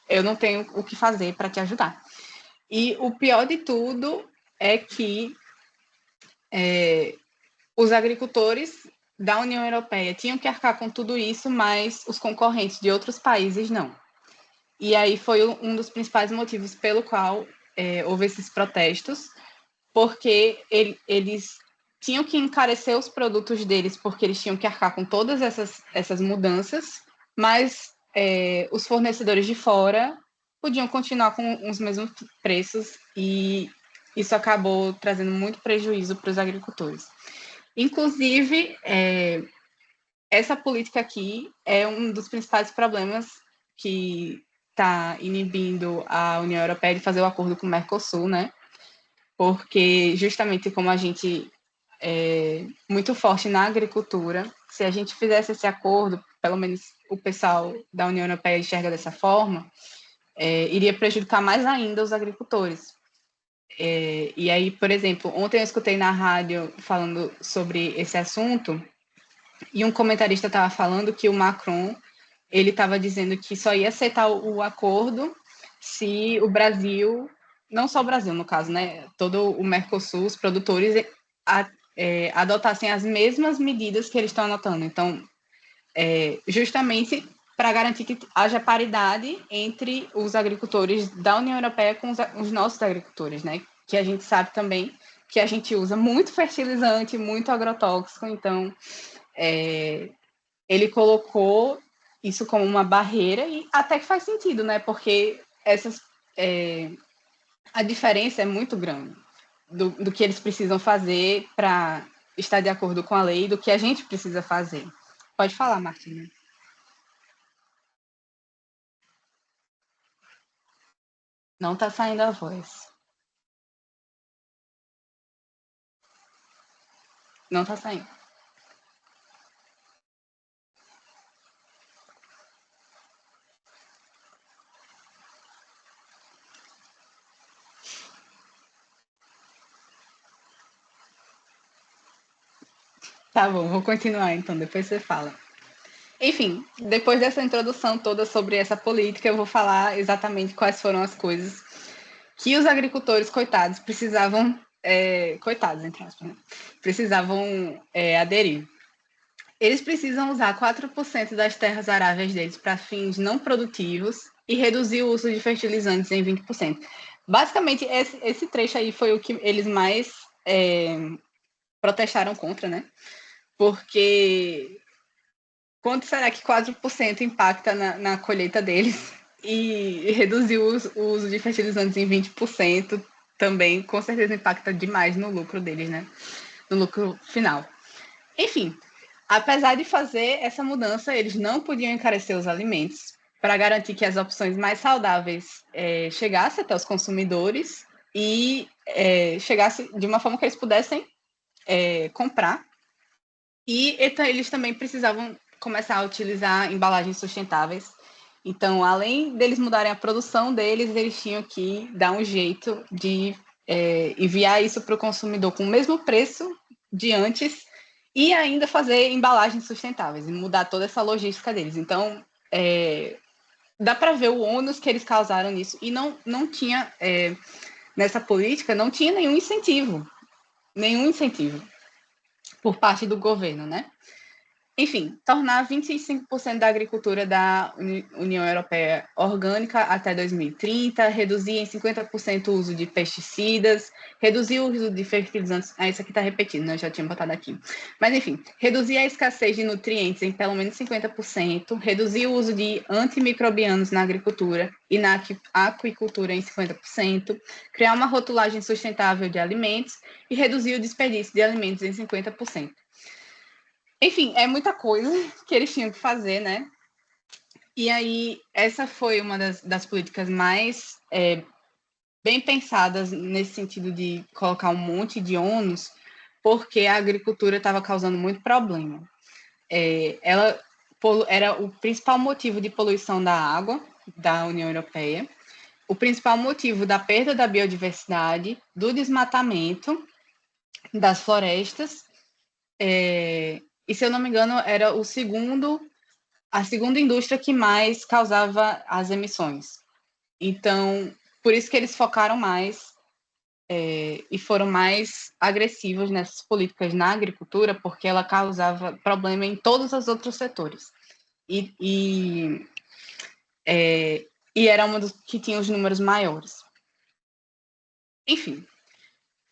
Speaker 7: eu não tenho o que fazer para te ajudar. E o pior de tudo é que os agricultores da União Europeia tinham que arcar com tudo isso, mas os concorrentes de outros países não. E aí foi um dos principais motivos pelo qual houve esses protestos, porque eles tinham que encarecer os produtos deles, porque eles tinham que arcar com todas essas mudanças, mas os fornecedores de fora podiam continuar com os mesmos preços, e isso acabou trazendo muito prejuízo para os agricultores. Inclusive, essa política aqui é um dos principais problemas que está inibindo a União Europeia de fazer o acordo com o Mercosul, né? Porque justamente como a gente é muito forte na agricultura, se a gente fizesse esse acordo, pelo menos o pessoal da União Europeia enxerga dessa forma, iria prejudicar mais ainda os agricultores. E aí, por exemplo, ontem eu escutei na rádio falando sobre esse assunto, e um comentarista estava falando que o Macron, ele estava dizendo que só ia aceitar o acordo se o Brasil, não só o Brasil no caso, né, todo o Mercosul, os produtores adotassem as mesmas medidas que eles estão anotando. Então, justamente para garantir que haja paridade entre os agricultores da União Europeia com os nossos agricultores, né? Que a gente sabe também que a gente usa muito fertilizante, muito agrotóxico, então ele colocou isso como uma barreira, e até que faz sentido, né? Porque a diferença é muito grande do que eles precisam fazer para estar de acordo com a lei, do que a gente precisa fazer. Pode falar, Martina. Não está saindo a voz. Não está saindo. Tá bom, vou continuar então, depois você fala. Enfim, depois dessa introdução toda sobre essa política, eu vou falar exatamente quais foram as coisas que os agricultores, coitados, precisavam, coitados, entre aspas, né? Precisavam aderir. Eles precisam usar 4% das terras aráveis deles para fins não produtivos e reduzir o uso de fertilizantes em 20%. Basicamente, esse trecho aí foi o que eles mais protestaram contra, né? Porque quanto será que 4% impacta na colheita deles? E reduzir o uso de fertilizantes em 20% também, com certeza, impacta demais no lucro deles, né? No lucro final. Enfim, apesar de fazer essa mudança, eles não podiam encarecer os alimentos para garantir que as opções mais saudáveis chegassem até os consumidores e chegasse de uma forma que eles pudessem comprar. E então, eles também precisavam começar a utilizar embalagens sustentáveis. Então, além deles mudarem a produção deles, eles tinham que dar um jeito de enviar isso para o consumidor com o mesmo preço de antes e ainda fazer embalagens sustentáveis e mudar toda essa logística deles. Então, dá para ver o ônus que eles causaram nisso, e não tinha nessa política não tinha nenhum incentivo por parte do governo, né? Enfim, tornar 25% da agricultura da União Europeia orgânica até 2030, reduzir em 50% o uso de pesticidas, reduzir o uso de fertilizantes. Isso aqui está repetido, né? Eu já tinha botado aqui. Mas, enfim, reduzir a escassez de nutrientes em pelo menos 50%, reduzir o uso de antimicrobianos na agricultura e na aquicultura em 50%, criar uma rotulagem sustentável de alimentos e reduzir o desperdício de alimentos em 50%. Enfim, é muita coisa que eles tinham que fazer, né? E aí, essa foi uma das políticas mais bem pensadas nesse sentido de colocar um monte de ônus, porque a agricultura estava causando muito problema. Ela era o principal motivo de poluição da água da União Europeia, o principal motivo da perda da biodiversidade, do desmatamento, das florestas, e, se eu não me engano, era a segunda indústria que mais causava as emissões. Então, por isso que eles focaram mais e foram mais agressivos nessas políticas na agricultura, porque ela causava problema em todos os outros setores. E era uma dos que tinha os números maiores. Enfim,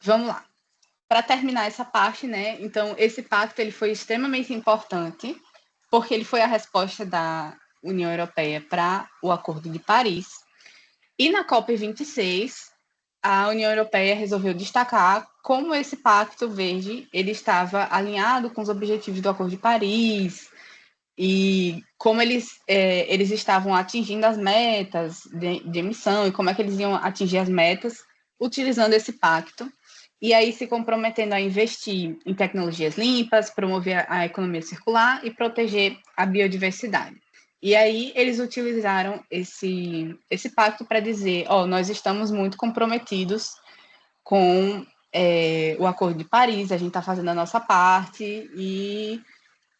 Speaker 7: vamos lá. Para terminar essa parte, né? Então, esse pacto ele foi extremamente importante, porque ele foi a resposta da União Europeia para o Acordo de Paris. E na COP26, a União Europeia resolveu destacar como esse Pacto Verde ele estava alinhado com os objetivos do Acordo de Paris e como eles estavam atingindo as metas de emissão e como é que eles iam atingir as metas utilizando esse pacto. E aí se comprometendo a investir em tecnologias limpas, promover a economia circular e proteger a biodiversidade. E aí eles utilizaram esse pacto para dizer, nós estamos muito comprometidos com o Acordo de Paris, a gente está fazendo a nossa parte e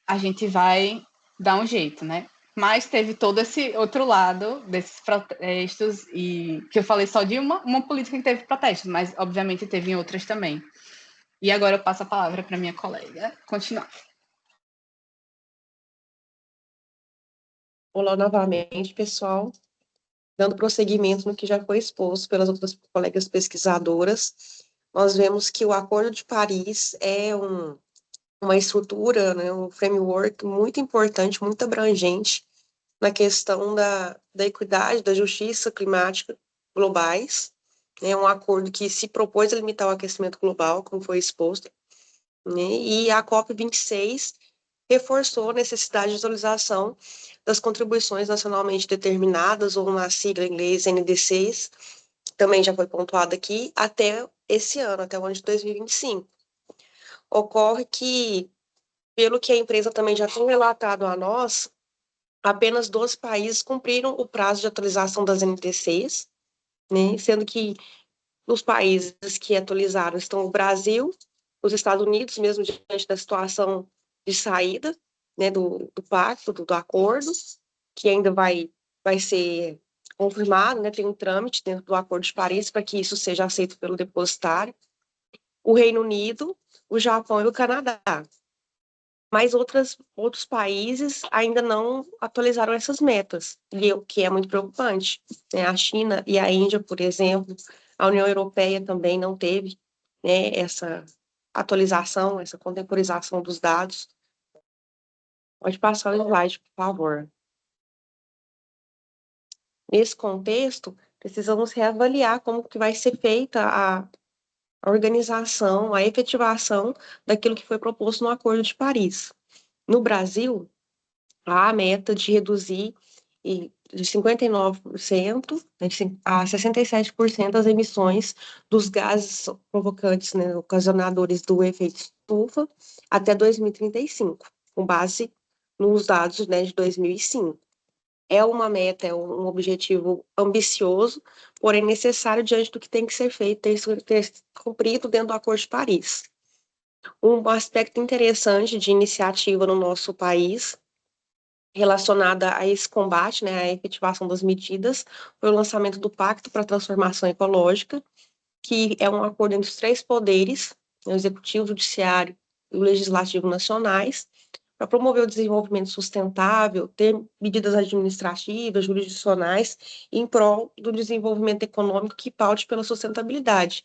Speaker 7: a gente vai dar um jeito, né? Mas teve todo esse outro lado desses protestos, e que eu falei só de uma política que teve protestos, mas obviamente teve em outras também. E agora eu passo a palavra para minha colega continuar.
Speaker 8: Olá novamente, pessoal. Dando prosseguimento no que já foi exposto pelas outras colegas pesquisadoras, nós vemos que o Acordo de Paris é uma estrutura, né, um framework muito importante, muito abrangente na questão da equidade, da justiça climática globais. É um acordo que se propôs a limitar o aquecimento global, como foi exposto, né, e a COP26 reforçou a necessidade de atualização das contribuições nacionalmente determinadas, ou na sigla em inglês NDCs, também já foi pontuado aqui, até esse ano, até o ano de 2025. Ocorre que, pelo que a empresa também já tem relatado a nós, apenas 12 países cumpriram o prazo de atualização das NDCs, né, sendo que os países que atualizaram estão o Brasil, os Estados Unidos, mesmo diante da situação de saída, né, do pacto, do acordo, que ainda vai ser confirmado, né, tem um trâmite dentro do Acordo de Paris para que isso seja aceito pelo depositário, o Reino Unido, o Japão e o Canadá. Mas outros países ainda não atualizaram essas metas, e o que é muito preocupante, né? A China e a Índia, por exemplo, a União Europeia também não teve, né, essa atualização, essa contemporização dos dados. Pode passar o slide, por favor. Nesse contexto, precisamos reavaliar como que vai ser feita a organização, a efetivação daquilo que foi proposto no Acordo de Paris. No Brasil, há a meta de reduzir de 59% a 67% as emissões dos gases provocantes, né, ocasionadores do efeito estufa até 2035, com base nos dados, né, de 2005. É uma meta, é um objetivo ambicioso, porém necessário diante do que tem que ser feito, ter cumprido dentro do Acordo de Paris. Um aspecto interessante de iniciativa no nosso país, relacionada a esse combate, né, a efetivação das medidas, foi o lançamento do Pacto para a Transformação Ecológica, que é um acordo entre os três poderes, o Executivo, o Judiciário e o Legislativo nacionais, para promover o desenvolvimento sustentável, ter medidas administrativas, jurisdicionais, em prol do desenvolvimento econômico que paute pela sustentabilidade.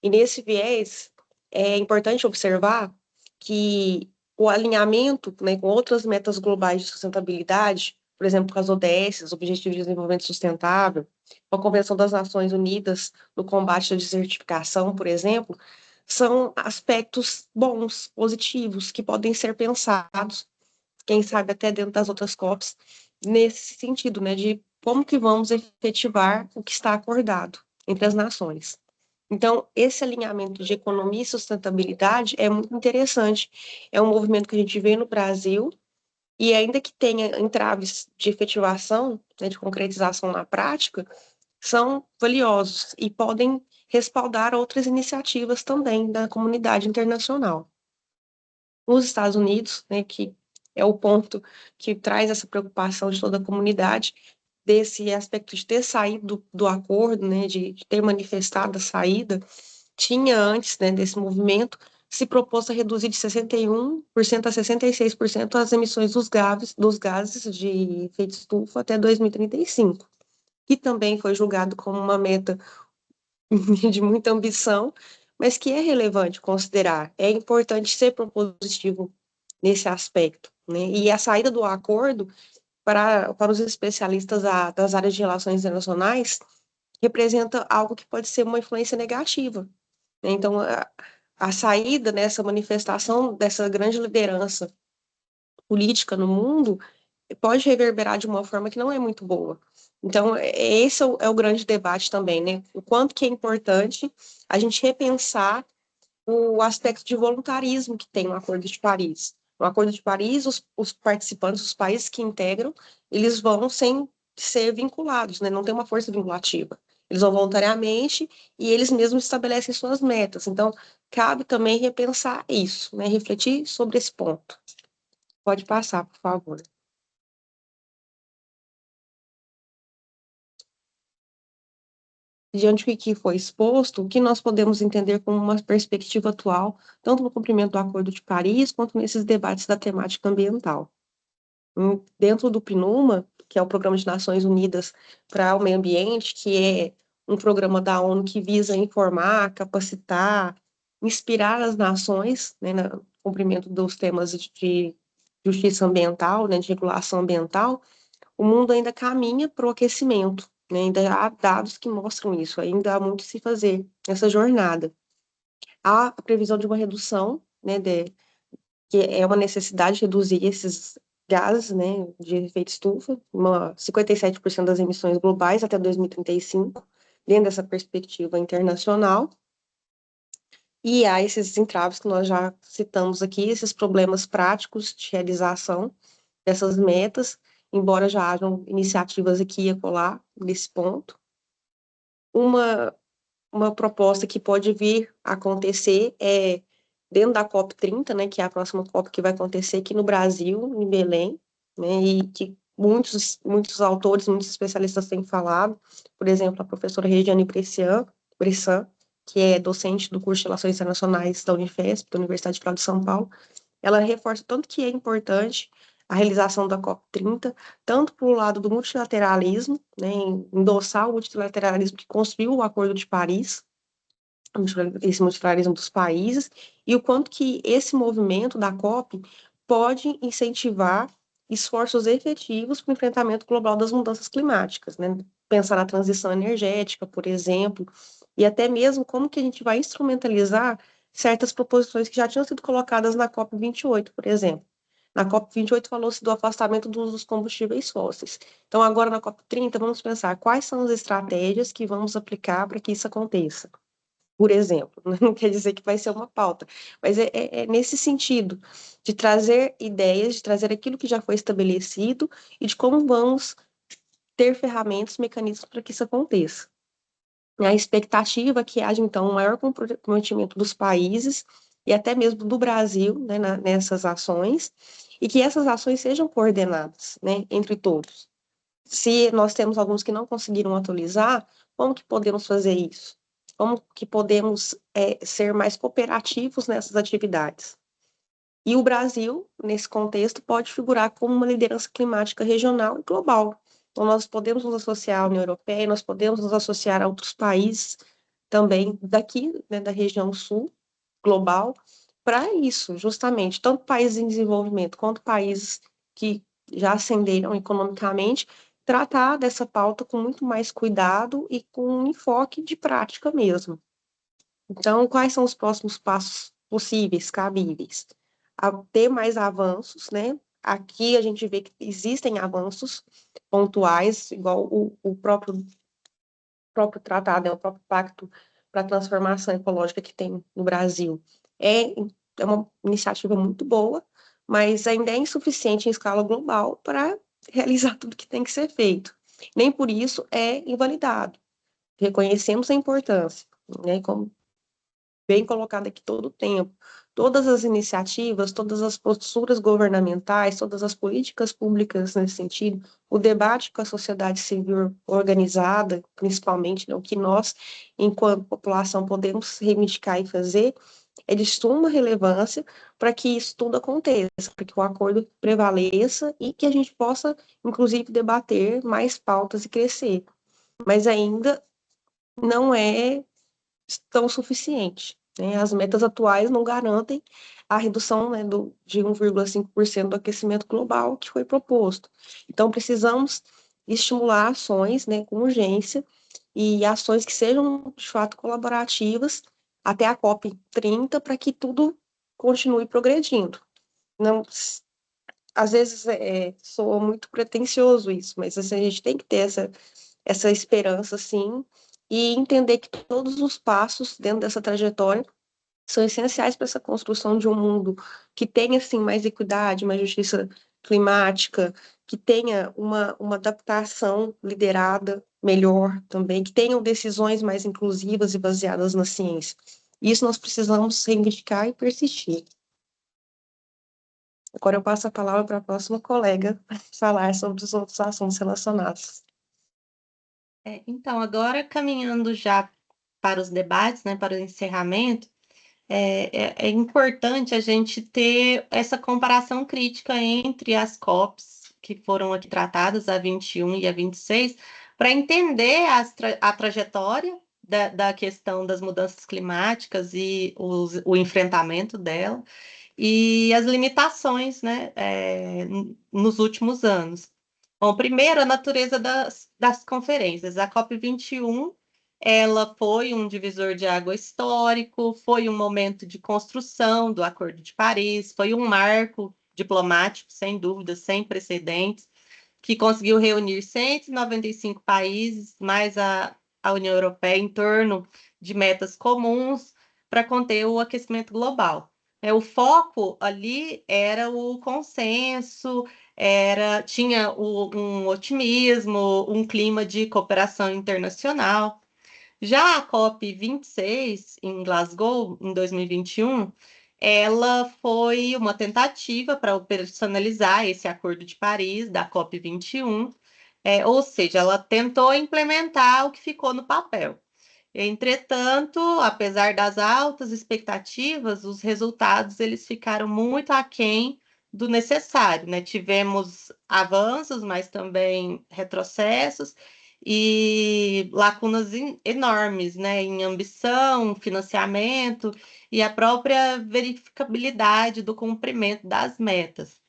Speaker 8: E nesse viés, é importante observar que o alinhamento, né, com outras metas globais de sustentabilidade, por exemplo, com as ODS, os Objetivos de Desenvolvimento Sustentável, com a Convenção das Nações Unidas no combate à desertificação, por exemplo, são aspectos bons, positivos, que podem ser pensados, quem sabe até dentro das outras COPs, nesse sentido, né, de como que vamos efetivar o que está acordado entre as nações. Então, esse alinhamento de economia e sustentabilidade é muito interessante. É um movimento que a gente vê no Brasil, e ainda que tenha entraves de efetivação, né, de concretização na prática, são valiosos e podem respaldar outras iniciativas também da comunidade internacional. Os Estados Unidos, né, que é o ponto que traz essa preocupação de toda a comunidade, desse aspecto de ter saído do acordo, né, de ter manifestado a saída, tinha antes, né, desse movimento, se propôs a reduzir de 61% a 66% as emissões dos gases de efeito estufa até 2035, que também foi julgado como uma meta de muita ambição, mas que é relevante considerar. É importante ser propositivo nesse aspecto, né? E a saída do acordo, para os especialistas das áreas de relações internacionais, representa algo que pode ser uma influência negativa, né? Então, a saída nessa manifestação dessa grande liderança política no mundo pode reverberar de uma forma que não é muito boa. Então, esse é o grande debate também, né? O quanto que é importante a gente repensar o aspecto de voluntarismo que tem no Acordo de Paris. No Acordo de Paris, os participantes, os países que integram, eles vão sem ser vinculados, né? Não tem uma força vinculativa. Eles vão voluntariamente e eles mesmos estabelecem suas metas. Então, cabe também repensar isso, né? Refletir sobre esse ponto. Pode passar, por favor. Diante do que foi exposto, o que nós podemos entender como uma perspectiva atual, tanto no cumprimento do Acordo de Paris, quanto nesses debates da temática ambiental. Dentro do PNUMA, que é o Programa de Nações Unidas para o Meio Ambiente, que é um programa da ONU que visa informar, capacitar, inspirar as nações, né, no cumprimento dos temas de justiça ambiental, né, de regulação ambiental, o mundo ainda caminha para o aquecimento, né? Ainda há dados que mostram isso, ainda há muito a se fazer nessa jornada. Há a previsão de uma redução, né, que é uma necessidade de reduzir esses gases, né, de efeito estufa, 57% das emissões globais até 2035, dentro dessa perspectiva internacional. E há esses entraves que nós já citamos aqui, esses problemas práticos de realização dessas metas, embora já hajam iniciativas aqui e acolá nesse ponto. Uma proposta que pode vir a acontecer é dentro da COP30, né, que é a próxima COP que vai acontecer aqui no Brasil, em Belém, né, e que muitos autores, muitos especialistas têm falado, por exemplo, a professora Regiane Bressan, que é docente do curso de Relações Internacionais da Unifesp, da Universidade Federal de São Paulo, ela reforça tanto que é importante a realização da COP30, tanto para o lado do multilateralismo, né, endossar o multilateralismo que construiu o Acordo de Paris, esse multilateralismo dos países, e o quanto que esse movimento da COP pode incentivar esforços efetivos para o enfrentamento global das mudanças climáticas, né? Pensar na transição energética, por exemplo, e até mesmo como que a gente vai instrumentalizar certas proposições que já tinham sido colocadas na COP28, por exemplo. Na COP28 falou-se do afastamento dos combustíveis fósseis. Então, agora na COP30, vamos pensar quais são as estratégias que vamos aplicar para que isso aconteça. Por exemplo, não quer dizer que vai ser uma pauta, mas é nesse sentido, de trazer ideias, de trazer aquilo que já foi estabelecido e de como vamos ter ferramentas, mecanismos para que isso aconteça. A expectativa é que haja, então, um maior comprometimento dos países e até mesmo do Brasil, né, nessas ações, e que essas ações sejam coordenadas, né, entre todos. Se nós temos alguns que não conseguiram atualizar, como que podemos fazer isso? como que podemos ser mais cooperativos nessas atividades. E o Brasil, nesse contexto, pode figurar como uma liderança climática regional e global. Então, nós podemos nos associar à União Europeia, nós podemos nos associar a outros países também daqui, né, da região sul, global, para isso, justamente, tanto países em desenvolvimento quanto países que já ascenderam economicamente, tratar dessa pauta com muito mais cuidado e com um enfoque de prática mesmo. Então, quais são os próximos passos possíveis, cabíveis? A ter mais avanços, né? Aqui a gente vê que existem avanços pontuais, igual o próprio tratado, né? O próprio Pacto para a Transformação Ecológica que tem no Brasil. É uma iniciativa muito boa, mas ainda é insuficiente em escala global para realizar tudo que tem que ser feito. Nem por isso é invalidado. Reconhecemos a importância, né? Como bem colocado aqui todo o tempo. Todas as iniciativas, todas as posturas governamentais, todas as políticas públicas nesse sentido, o debate com a sociedade civil organizada, principalmente, né, o que nós, enquanto população, podemos reivindicar e fazer, é de suma relevância para que isso tudo aconteça, para que o acordo prevaleça e que a gente possa, inclusive, debater mais pautas e crescer. Mas ainda não é tão suficiente, né? As metas atuais não garantem a redução, né, de 1,5% do aquecimento global que foi proposto. Então, precisamos estimular ações, né, com urgência e ações que sejam, de fato, colaborativas até a COP30 para que tudo continue progredindo. Não, às vezes soa muito pretensioso isso, mas assim, a gente tem que ter essa esperança, sim, e entender que todos os passos dentro dessa trajetória são essenciais para essa construção de um mundo que tenha, assim, mais equidade, mais justiça climática, que tenha uma adaptação liderada melhor também, que tenham decisões mais inclusivas e baseadas na ciência. Isso nós precisamos reivindicar e persistir. Agora eu passo a palavra para a próxima colega falar sobre os outros assuntos relacionados.
Speaker 3: Então, agora caminhando já para os debates, né, para o encerramento, é importante a gente ter essa comparação crítica entre as COPs que foram aqui tratadas, a 21 e a 26, para entender a trajetória da questão das mudanças climáticas e o enfrentamento dela e as limitações, né, nos últimos anos. Bom, primeiro, a natureza das conferências. A COP21, ela foi um divisor de água histórico, foi um momento de construção do Acordo de Paris, foi um marco diplomático, sem dúvida, sem precedentes, que conseguiu reunir 195 países, mais a União Europeia, em torno de metas comuns para conter o aquecimento global. O foco ali era o consenso, tinha um otimismo, um clima de cooperação internacional. Já a COP26, em Glasgow, em 2021, ela foi uma tentativa para operacionalizar esse Acordo de Paris, da COP21, ou seja, ela tentou implementar o que ficou no papel. Entretanto, apesar das altas expectativas, os resultados eles ficaram muito aquém do necessário, né? Tivemos avanços, mas também retrocessos e lacunas enormes, né? Em ambição, financiamento e a própria verificabilidade do cumprimento das metas.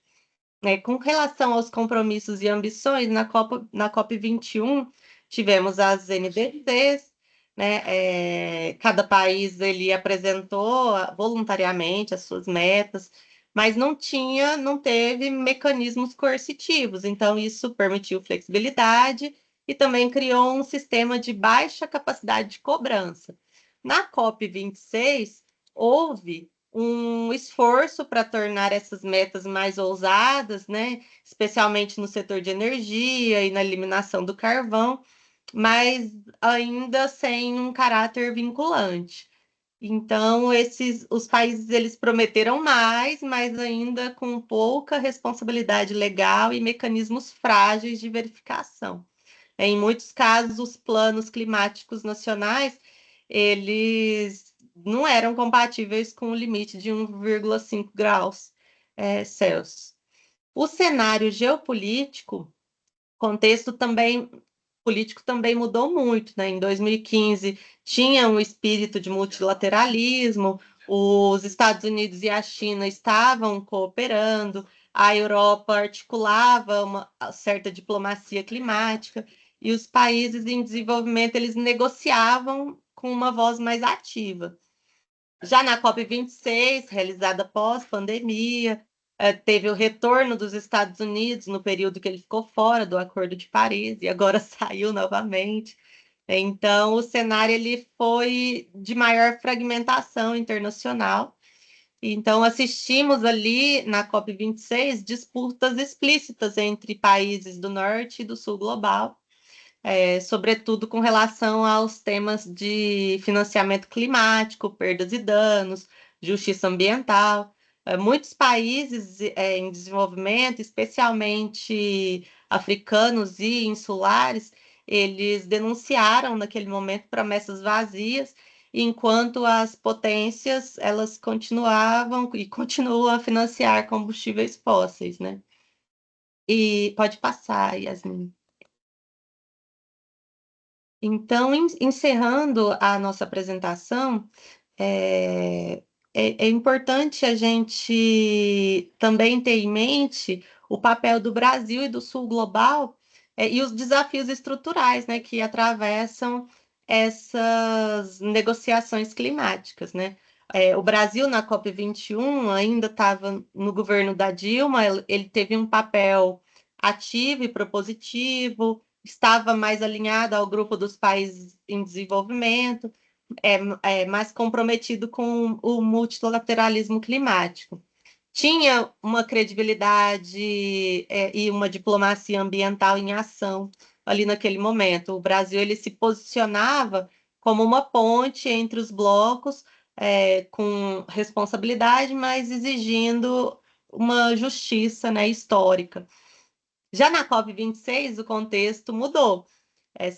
Speaker 3: Com relação aos compromissos e ambições, na COP21, tivemos as NDCs, né? Cada país ele apresentou voluntariamente as suas metas, mas não teve mecanismos coercitivos, então isso permitiu flexibilidade e também criou um sistema de baixa capacidade de cobrança. Na COP26, houve um esforço para tornar essas metas mais ousadas, né? Especialmente no setor de energia e na eliminação do carvão, mas ainda sem um caráter vinculante. Então, os países eles prometeram mais, mas ainda com pouca responsabilidade legal e mecanismos frágeis de verificação. Em muitos casos, os planos climáticos nacionais eles não eram compatíveis com o limite de 1,5 graus Celsius. O cenário geopolítico, contexto também político também mudou muito, né? Em 2015 tinha um espírito de multilateralismo, os Estados Unidos e a China estavam cooperando, a Europa articulava uma certa diplomacia climática e os países em desenvolvimento eles negociavam com uma voz mais ativa. Já na COP26, realizada pós-pandemia, teve o retorno dos Estados Unidos no período que ele ficou fora do Acordo de Paris e agora saiu novamente. Então, o cenário ele foi de maior fragmentação internacional. Então, assistimos ali na COP26 disputas explícitas entre países do norte e do sul global, sobretudo com relação aos temas de financiamento climático, perdas e danos, justiça ambiental. Muitos países em desenvolvimento, especialmente africanos e insulares, eles denunciaram naquele momento promessas vazias, enquanto as potências elas continuavam e continuam a financiar combustíveis fósseis, né? E pode passar, Yasmin. Então, encerrando a nossa apresentação, é importante a gente também ter em mente o papel do Brasil e do Sul global e os desafios estruturais, né, que atravessam essas negociações climáticas, né? O Brasil, na COP21, ainda estava no governo da Dilma, ele teve um papel ativo e propositivo, estava mais alinhado ao grupo dos países em desenvolvimento, mais comprometido com o multilateralismo climático. Tinha uma credibilidade e uma diplomacia ambiental em ação ali naquele momento. O Brasil ele se posicionava como uma ponte entre os blocos, com responsabilidade, mas exigindo uma justiça, né, histórica. Já na COP26, o contexto mudou.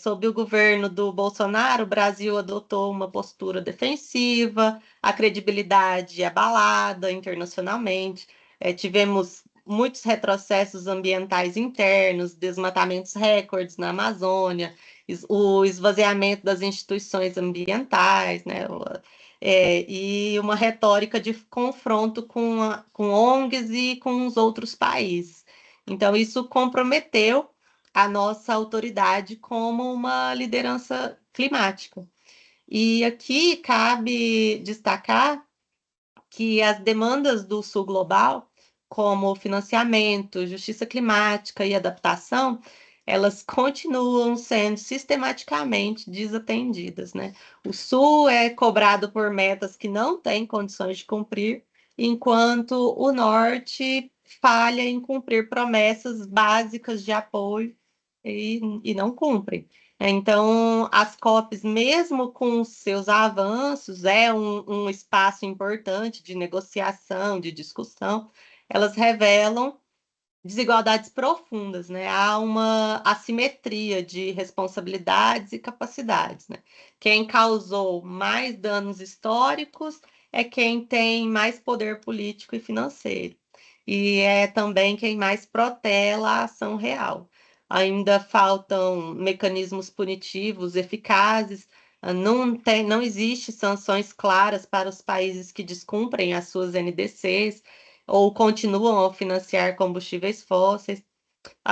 Speaker 3: Sob o governo do Bolsonaro, o Brasil adotou uma postura defensiva, a credibilidade abalada internacionalmente, tivemos muitos retrocessos ambientais internos, desmatamentos recordes na Amazônia, o esvaziamento das instituições ambientais, né? E uma retórica de confronto com ONGs e com os outros países. Então, isso comprometeu a nossa autoridade como uma liderança climática. E aqui cabe destacar que as demandas do Sul Global, como financiamento, justiça climática e adaptação, elas continuam sendo sistematicamente desatendidas, né? O Sul é cobrado por metas que não têm condições de cumprir, enquanto o Norte falha em cumprir promessas básicas de apoio e não cumprem. Então, as COPs, mesmo com seus avanços, é um espaço importante de negociação, de discussão, elas revelam desigualdades profundas, né? Há uma assimetria de responsabilidades e capacidades, né? Quem causou mais danos históricos é quem tem mais poder político e financeiro. E é também quem mais protela a ação real. Ainda faltam mecanismos punitivos eficazes, não existe sanções claras para os países que descumprem as suas NDCs, ou continuam a financiar combustíveis fósseis.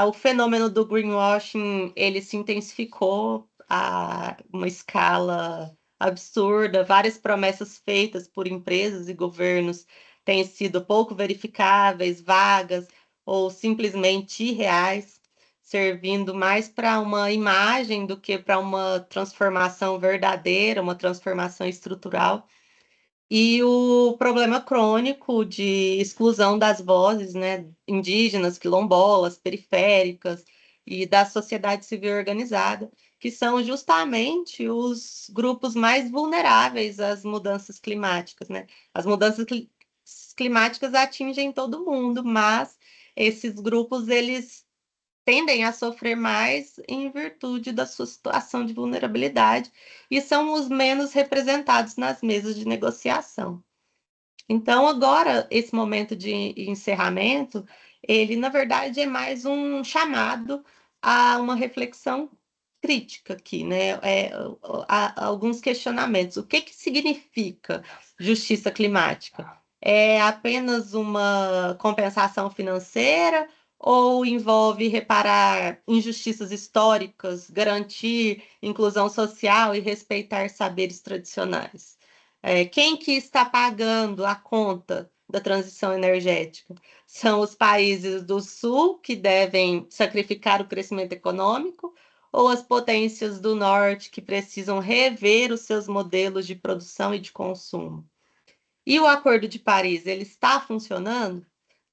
Speaker 3: O fenômeno do greenwashing ele se intensificou a uma escala absurda. Várias promessas feitas por empresas e governos têm sido pouco verificáveis, vagas ou simplesmente irreais, servindo mais para uma imagem do que para uma transformação verdadeira, uma transformação estrutural. E o problema crônico de exclusão das vozes, né, indígenas, quilombolas, periféricas e da sociedade civil organizada, que são justamente os grupos mais vulneráveis às mudanças climáticas, né? As mudanças climáticas atingem todo mundo, mas esses grupos eles tendem a sofrer mais em virtude da sua situação de vulnerabilidade e são os menos representados nas mesas de negociação. Então, agora, esse momento de encerramento, ele, na verdade, é mais um chamado a uma reflexão crítica aqui, né? Há alguns questionamentos. O que significa justiça climática? É apenas uma compensação financeira ou envolve reparar injustiças históricas, garantir inclusão social e respeitar saberes tradicionais? Quem que está pagando a conta da transição energética? São os países do Sul, que devem sacrificar o crescimento econômico, ou as potências do Norte, que precisam rever os seus modelos de produção e de consumo? E o Acordo de Paris, ele está funcionando?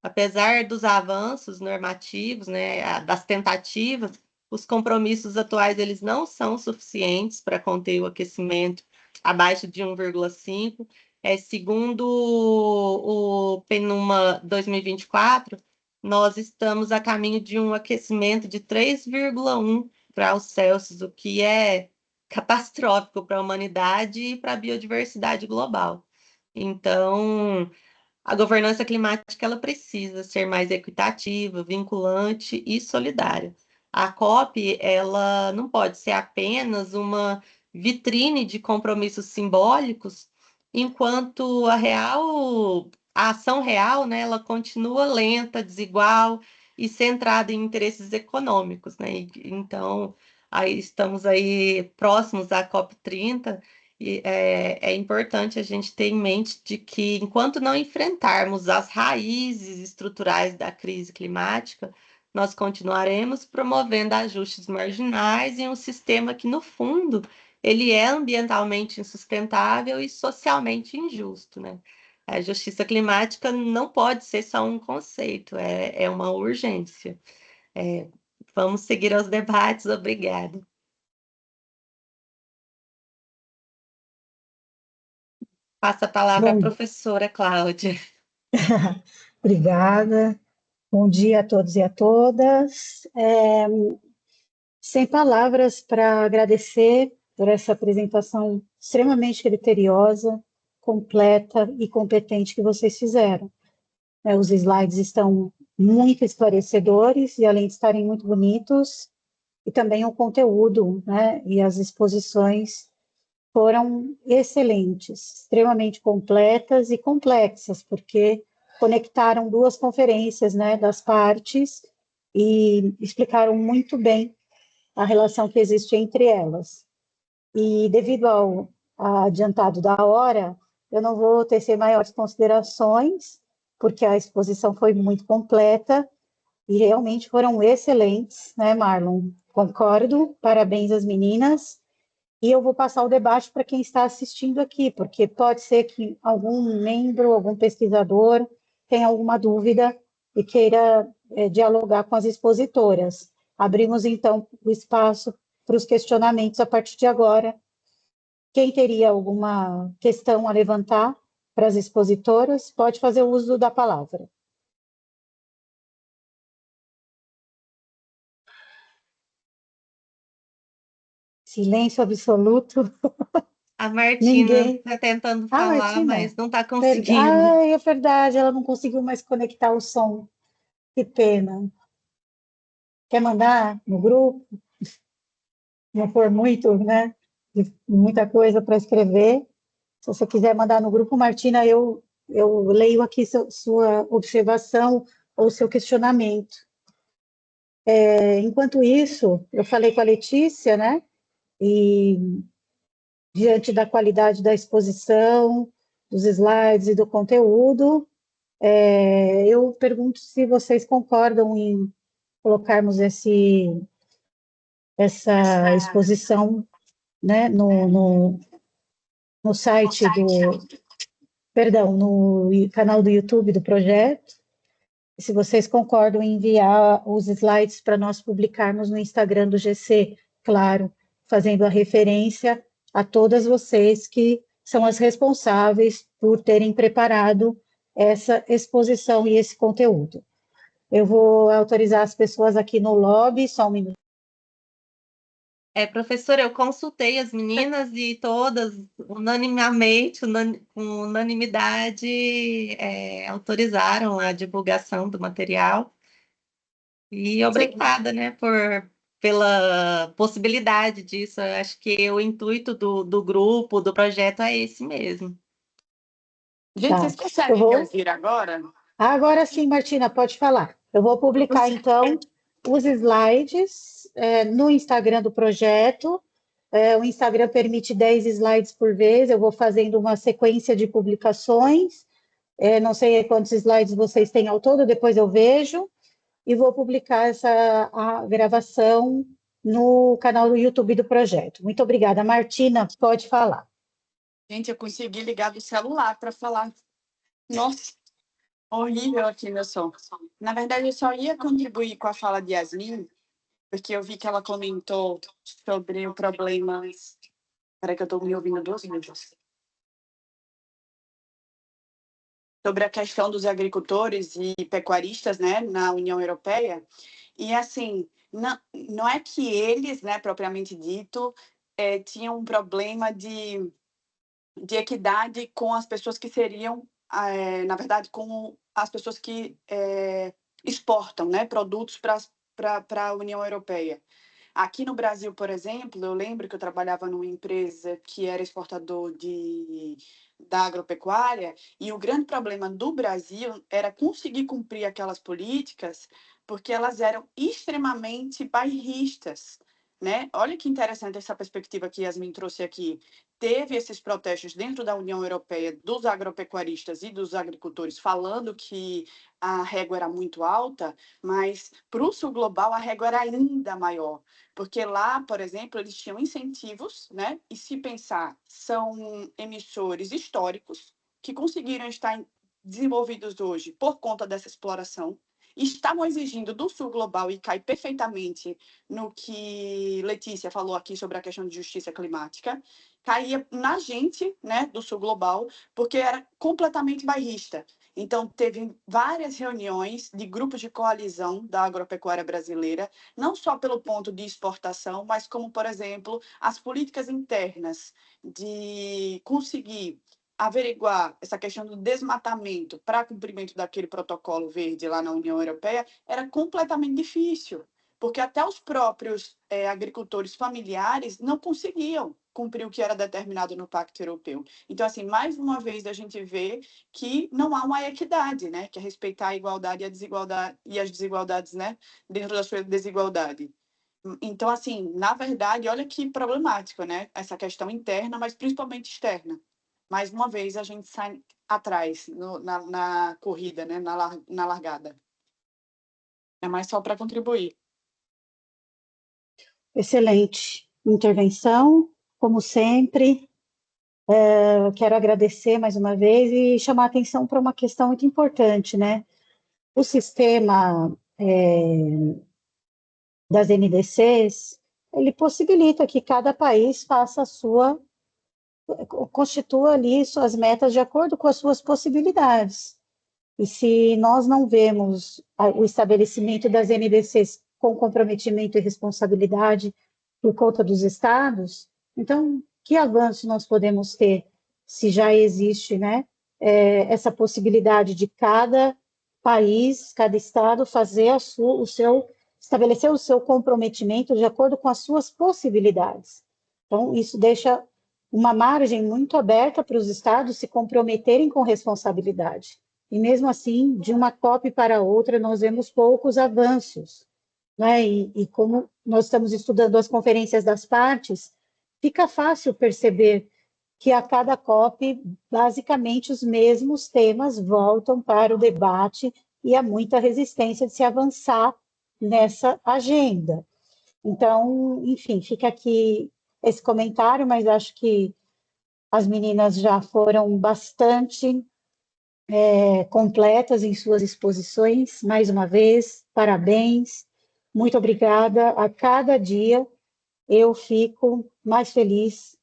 Speaker 3: Apesar dos avanços normativos, né, das tentativas, os compromissos atuais eles não são suficientes para conter o aquecimento abaixo de 1,5. Segundo o PNUMA 2024, nós estamos a caminho de um aquecimento de 3,1 graus Celsius, o que é catastrófico para a humanidade e para a biodiversidade global. Então, a governança climática ela precisa ser mais equitativa, vinculante e solidária. A COP ela não pode ser apenas uma vitrine de compromissos simbólicos, enquanto a ação real, né, ela continua lenta, desigual e centrada em interesses econômicos, né? Então, aí estamos aí próximos à COP30. E é importante a gente ter em mente de que, enquanto não enfrentarmos as raízes estruturais da crise climática, nós continuaremos promovendo ajustes marginais em um sistema que, no fundo, ele é ambientalmente insustentável e socialmente injusto, né? A justiça climática não pode ser só um conceito, é uma urgência. Vamos seguir aos debates, obrigada. Passa a palavra à professora Cláudia.
Speaker 9: Obrigada. Bom dia a todos e a todas. Sem palavras para agradecer por essa apresentação extremamente criteriosa, completa e competente que vocês fizeram. Os slides estão muito esclarecedores e, além de estarem muito bonitos, e também o conteúdo, né, e as exposições foram excelentes, extremamente completas e complexas, porque conectaram duas conferências, né, das partes e explicaram muito bem a relação que existe entre elas. E devido ao adiantado da hora, eu não vou tecer maiores considerações, porque a exposição foi muito completa e realmente foram excelentes, né, Marlon? Concordo, parabéns às meninas. E eu vou passar o debate para quem está assistindo aqui, porque pode ser que algum membro, algum pesquisador tenha alguma dúvida e queira dialogar com as expositoras. Abrimos, então, o espaço para os questionamentos a partir de agora. Quem teria alguma questão a levantar para as expositoras, pode fazer o uso da palavra. Silêncio absoluto.
Speaker 3: A Martina está tentando falar,
Speaker 9: Martina,
Speaker 3: mas não está conseguindo.
Speaker 9: É verdade, ela não conseguiu mais conectar o som. Que pena. Quer mandar no grupo? Não for muito, né? Muita coisa para escrever. Se você quiser mandar no grupo, Martina, eu leio aqui sua observação ou seu questionamento. Enquanto isso, eu falei com a Letícia, né? E diante da qualidade da exposição, dos slides e do conteúdo, eu pergunto se vocês concordam em colocarmos essa exposição, né, no site no canal do YouTube do projeto, se vocês concordam em enviar os slides para nós publicarmos no Instagram do GC, claro, fazendo a referência a todas vocês que são as responsáveis por terem preparado essa exposição e esse conteúdo. Eu vou autorizar as pessoas aqui no lobby, só um minuto.
Speaker 3: Professora, eu consultei as meninas e todas, unanimamente, com unanimidade, autorizaram a divulgação do material. E obrigada, né, pela possibilidade disso. Eu acho que o intuito do grupo, do projeto, é esse mesmo.
Speaker 2: Gente,
Speaker 9: Tá.
Speaker 2: vocês conseguem me ouvir agora?
Speaker 9: Agora sim, Martina, pode falar. Eu vou publicar, então, os slides no Instagram do projeto. O Instagram permite 10 slides por vez, eu vou fazendo uma sequência de publicações. Não sei quantos slides vocês têm ao todo, depois eu vejo. E vou publicar a gravação no canal do YouTube do projeto. Muito obrigada. Martina, pode falar.
Speaker 2: Gente, eu consegui ligar do celular para falar. Nossa, horrível aqui meu som. Na verdade, eu só ia contribuir com a fala de Yasmin, porque eu vi que ela comentou sobre o problema. Espera que eu estou me ouvindo 2 vezes. Sobre a questão dos agricultores e pecuaristas, né, na União Europeia. E, assim, não é que eles, né, propriamente dito, tinham um problema de equidade com as pessoas que seriam, na verdade, com as pessoas que exportam, né, produtos para a União Europeia. Aqui no Brasil, por exemplo, eu lembro que eu trabalhava numa empresa que era exportador da agropecuária, e o grande problema do Brasil era conseguir cumprir aquelas políticas, porque elas eram extremamente bairristas, né? Olha que interessante essa perspectiva que Yasmin trouxe aqui. Teve esses protestos dentro da União Europeia dos agropecuaristas e dos agricultores falando que a régua era muito alta, mas para o sul global a régua era ainda maior, porque lá, por exemplo, eles tinham incentivos, né? E se pensar, são emissores históricos que conseguiram estar desenvolvidos hoje por conta dessa exploração, estavam exigindo do sul global, e cai perfeitamente no que Letícia falou aqui sobre a questão de justiça climática, caía na gente, né, do sul global, porque era completamente bairrista. Então, teve várias reuniões de grupos de coalizão da agropecuária brasileira, não só pelo ponto de exportação, mas como, por exemplo, as políticas internas de conseguir averiguar essa questão do desmatamento para cumprimento daquele protocolo verde lá na União Europeia era completamente difícil, porque até os próprios agricultores familiares não conseguiam cumprir o que era determinado no Pacto Europeu. Então, assim, mais uma vez a gente vê que não há uma equidade, né? Que é respeitar a igualdade e a desigualdade e as desigualdades, né? Dentro da sua desigualdade. Então, assim, na verdade, olha que problemático, né? Essa questão interna, mas principalmente externa. Mais uma vez, a gente sai atrás na corrida, né? Na largada. É mais só para contribuir.
Speaker 9: Excelente intervenção, como sempre. Quero agradecer mais uma vez e chamar a atenção para uma questão muito importante, né? O sistema das NDCs, ele possibilita que cada país faça constitua ali suas metas de acordo com as suas possibilidades. E se nós não vemos o estabelecimento das NDCs com comprometimento e responsabilidade por conta dos estados, então, que avanço nós podemos ter se já existe, né, essa possibilidade de cada país, cada estado fazer estabelecer o seu comprometimento de acordo com as suas possibilidades. Então, isso deixa uma margem muito aberta para os estados se comprometerem com responsabilidade. E mesmo assim, de uma COP para outra, nós vemos poucos avanços, né? E como nós estamos estudando as conferências das partes, fica fácil perceber que a cada COP, basicamente, os mesmos temas voltam para o debate e há muita resistência de se avançar nessa agenda. Então, enfim, fica aqui esse comentário, mas acho que as meninas já foram bastante completas em suas exposições. Mais uma vez, parabéns, muito obrigada. A cada dia eu fico mais feliz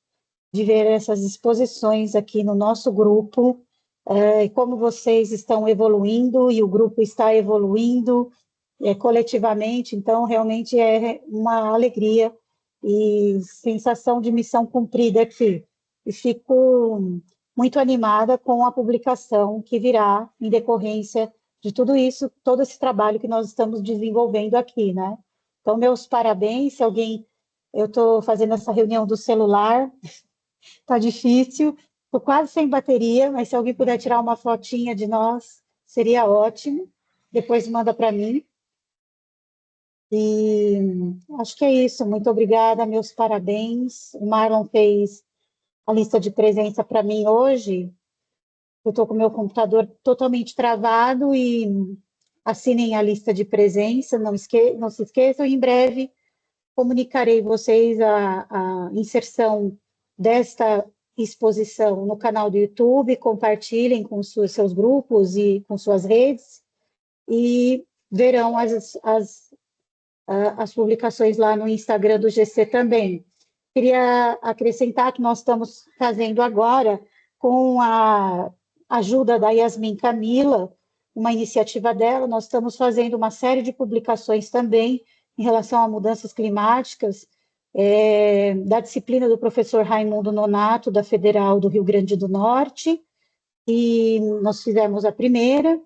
Speaker 9: de ver essas exposições aqui no nosso grupo, e como vocês estão evoluindo e o grupo está evoluindo coletivamente, então realmente é uma alegria e sensação de missão cumprida aqui. E fico muito animada com a publicação que virá em decorrência de tudo isso, todo esse trabalho que nós estamos desenvolvendo aqui, né? Então, meus parabéns, se alguém... Eu estou fazendo essa reunião do celular, está difícil, estou quase sem bateria, mas se alguém puder tirar uma fotinha de nós, seria ótimo. Depois manda para mim. E acho que é isso. Muito obrigada, meus parabéns. O Marlon fez a lista de presença para mim hoje. Eu estou com o meu computador totalmente travado e assinem a lista de presença, não se esqueçam, em breve comunicarei vocês a inserção desta exposição no canal do YouTube, compartilhem com seus grupos e com suas redes, e verão as publicações lá no Instagram do GC também. Queria acrescentar que nós estamos fazendo agora, com a ajuda da Yasmin Camila, uma iniciativa dela, nós estamos fazendo uma série de publicações também em relação a mudanças climáticas, da disciplina do professor Raimundo Nonato, da Federal do Rio Grande do Norte, e nós fizemos a primeira,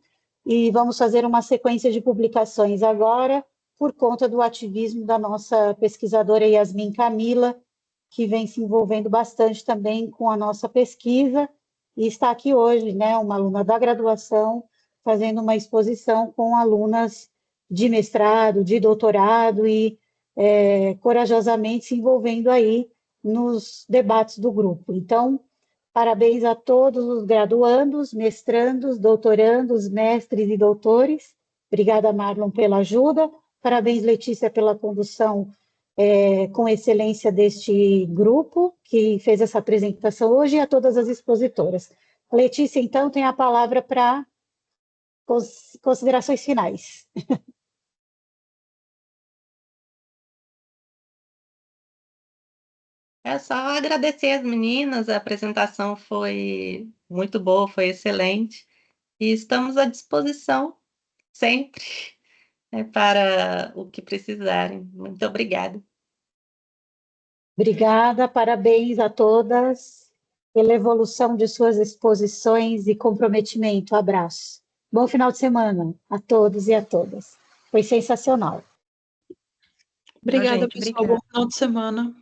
Speaker 9: e vamos fazer uma sequência de publicações agora, por conta do ativismo da nossa pesquisadora Yasmin Camila, que vem se envolvendo bastante também com a nossa pesquisa, e está aqui hoje, né, uma aluna da graduação, fazendo uma exposição com alunas de mestrado, de doutorado, e corajosamente se envolvendo aí nos debates do grupo. Então, parabéns a todos os graduandos, mestrandos, doutorandos, mestres e doutores. Obrigada, Marlon, pela ajuda. Parabéns, Letícia, pela condução com excelência deste grupo, que fez essa apresentação hoje, e a todas as expositoras. Letícia, então, tem a palavra para considerações finais.
Speaker 3: É só agradecer as meninas, a apresentação foi muito boa, foi excelente, e estamos à disposição sempre, né, para o que precisarem. Muito obrigada.
Speaker 9: Obrigada, parabéns a todas pela evolução de suas exposições e comprometimento. Abraço. Bom final de semana a todos e a todas. Foi sensacional.
Speaker 5: Obrigada,
Speaker 3: Gente,
Speaker 5: pessoal.
Speaker 3: obrigada.
Speaker 5: Bom final de semana.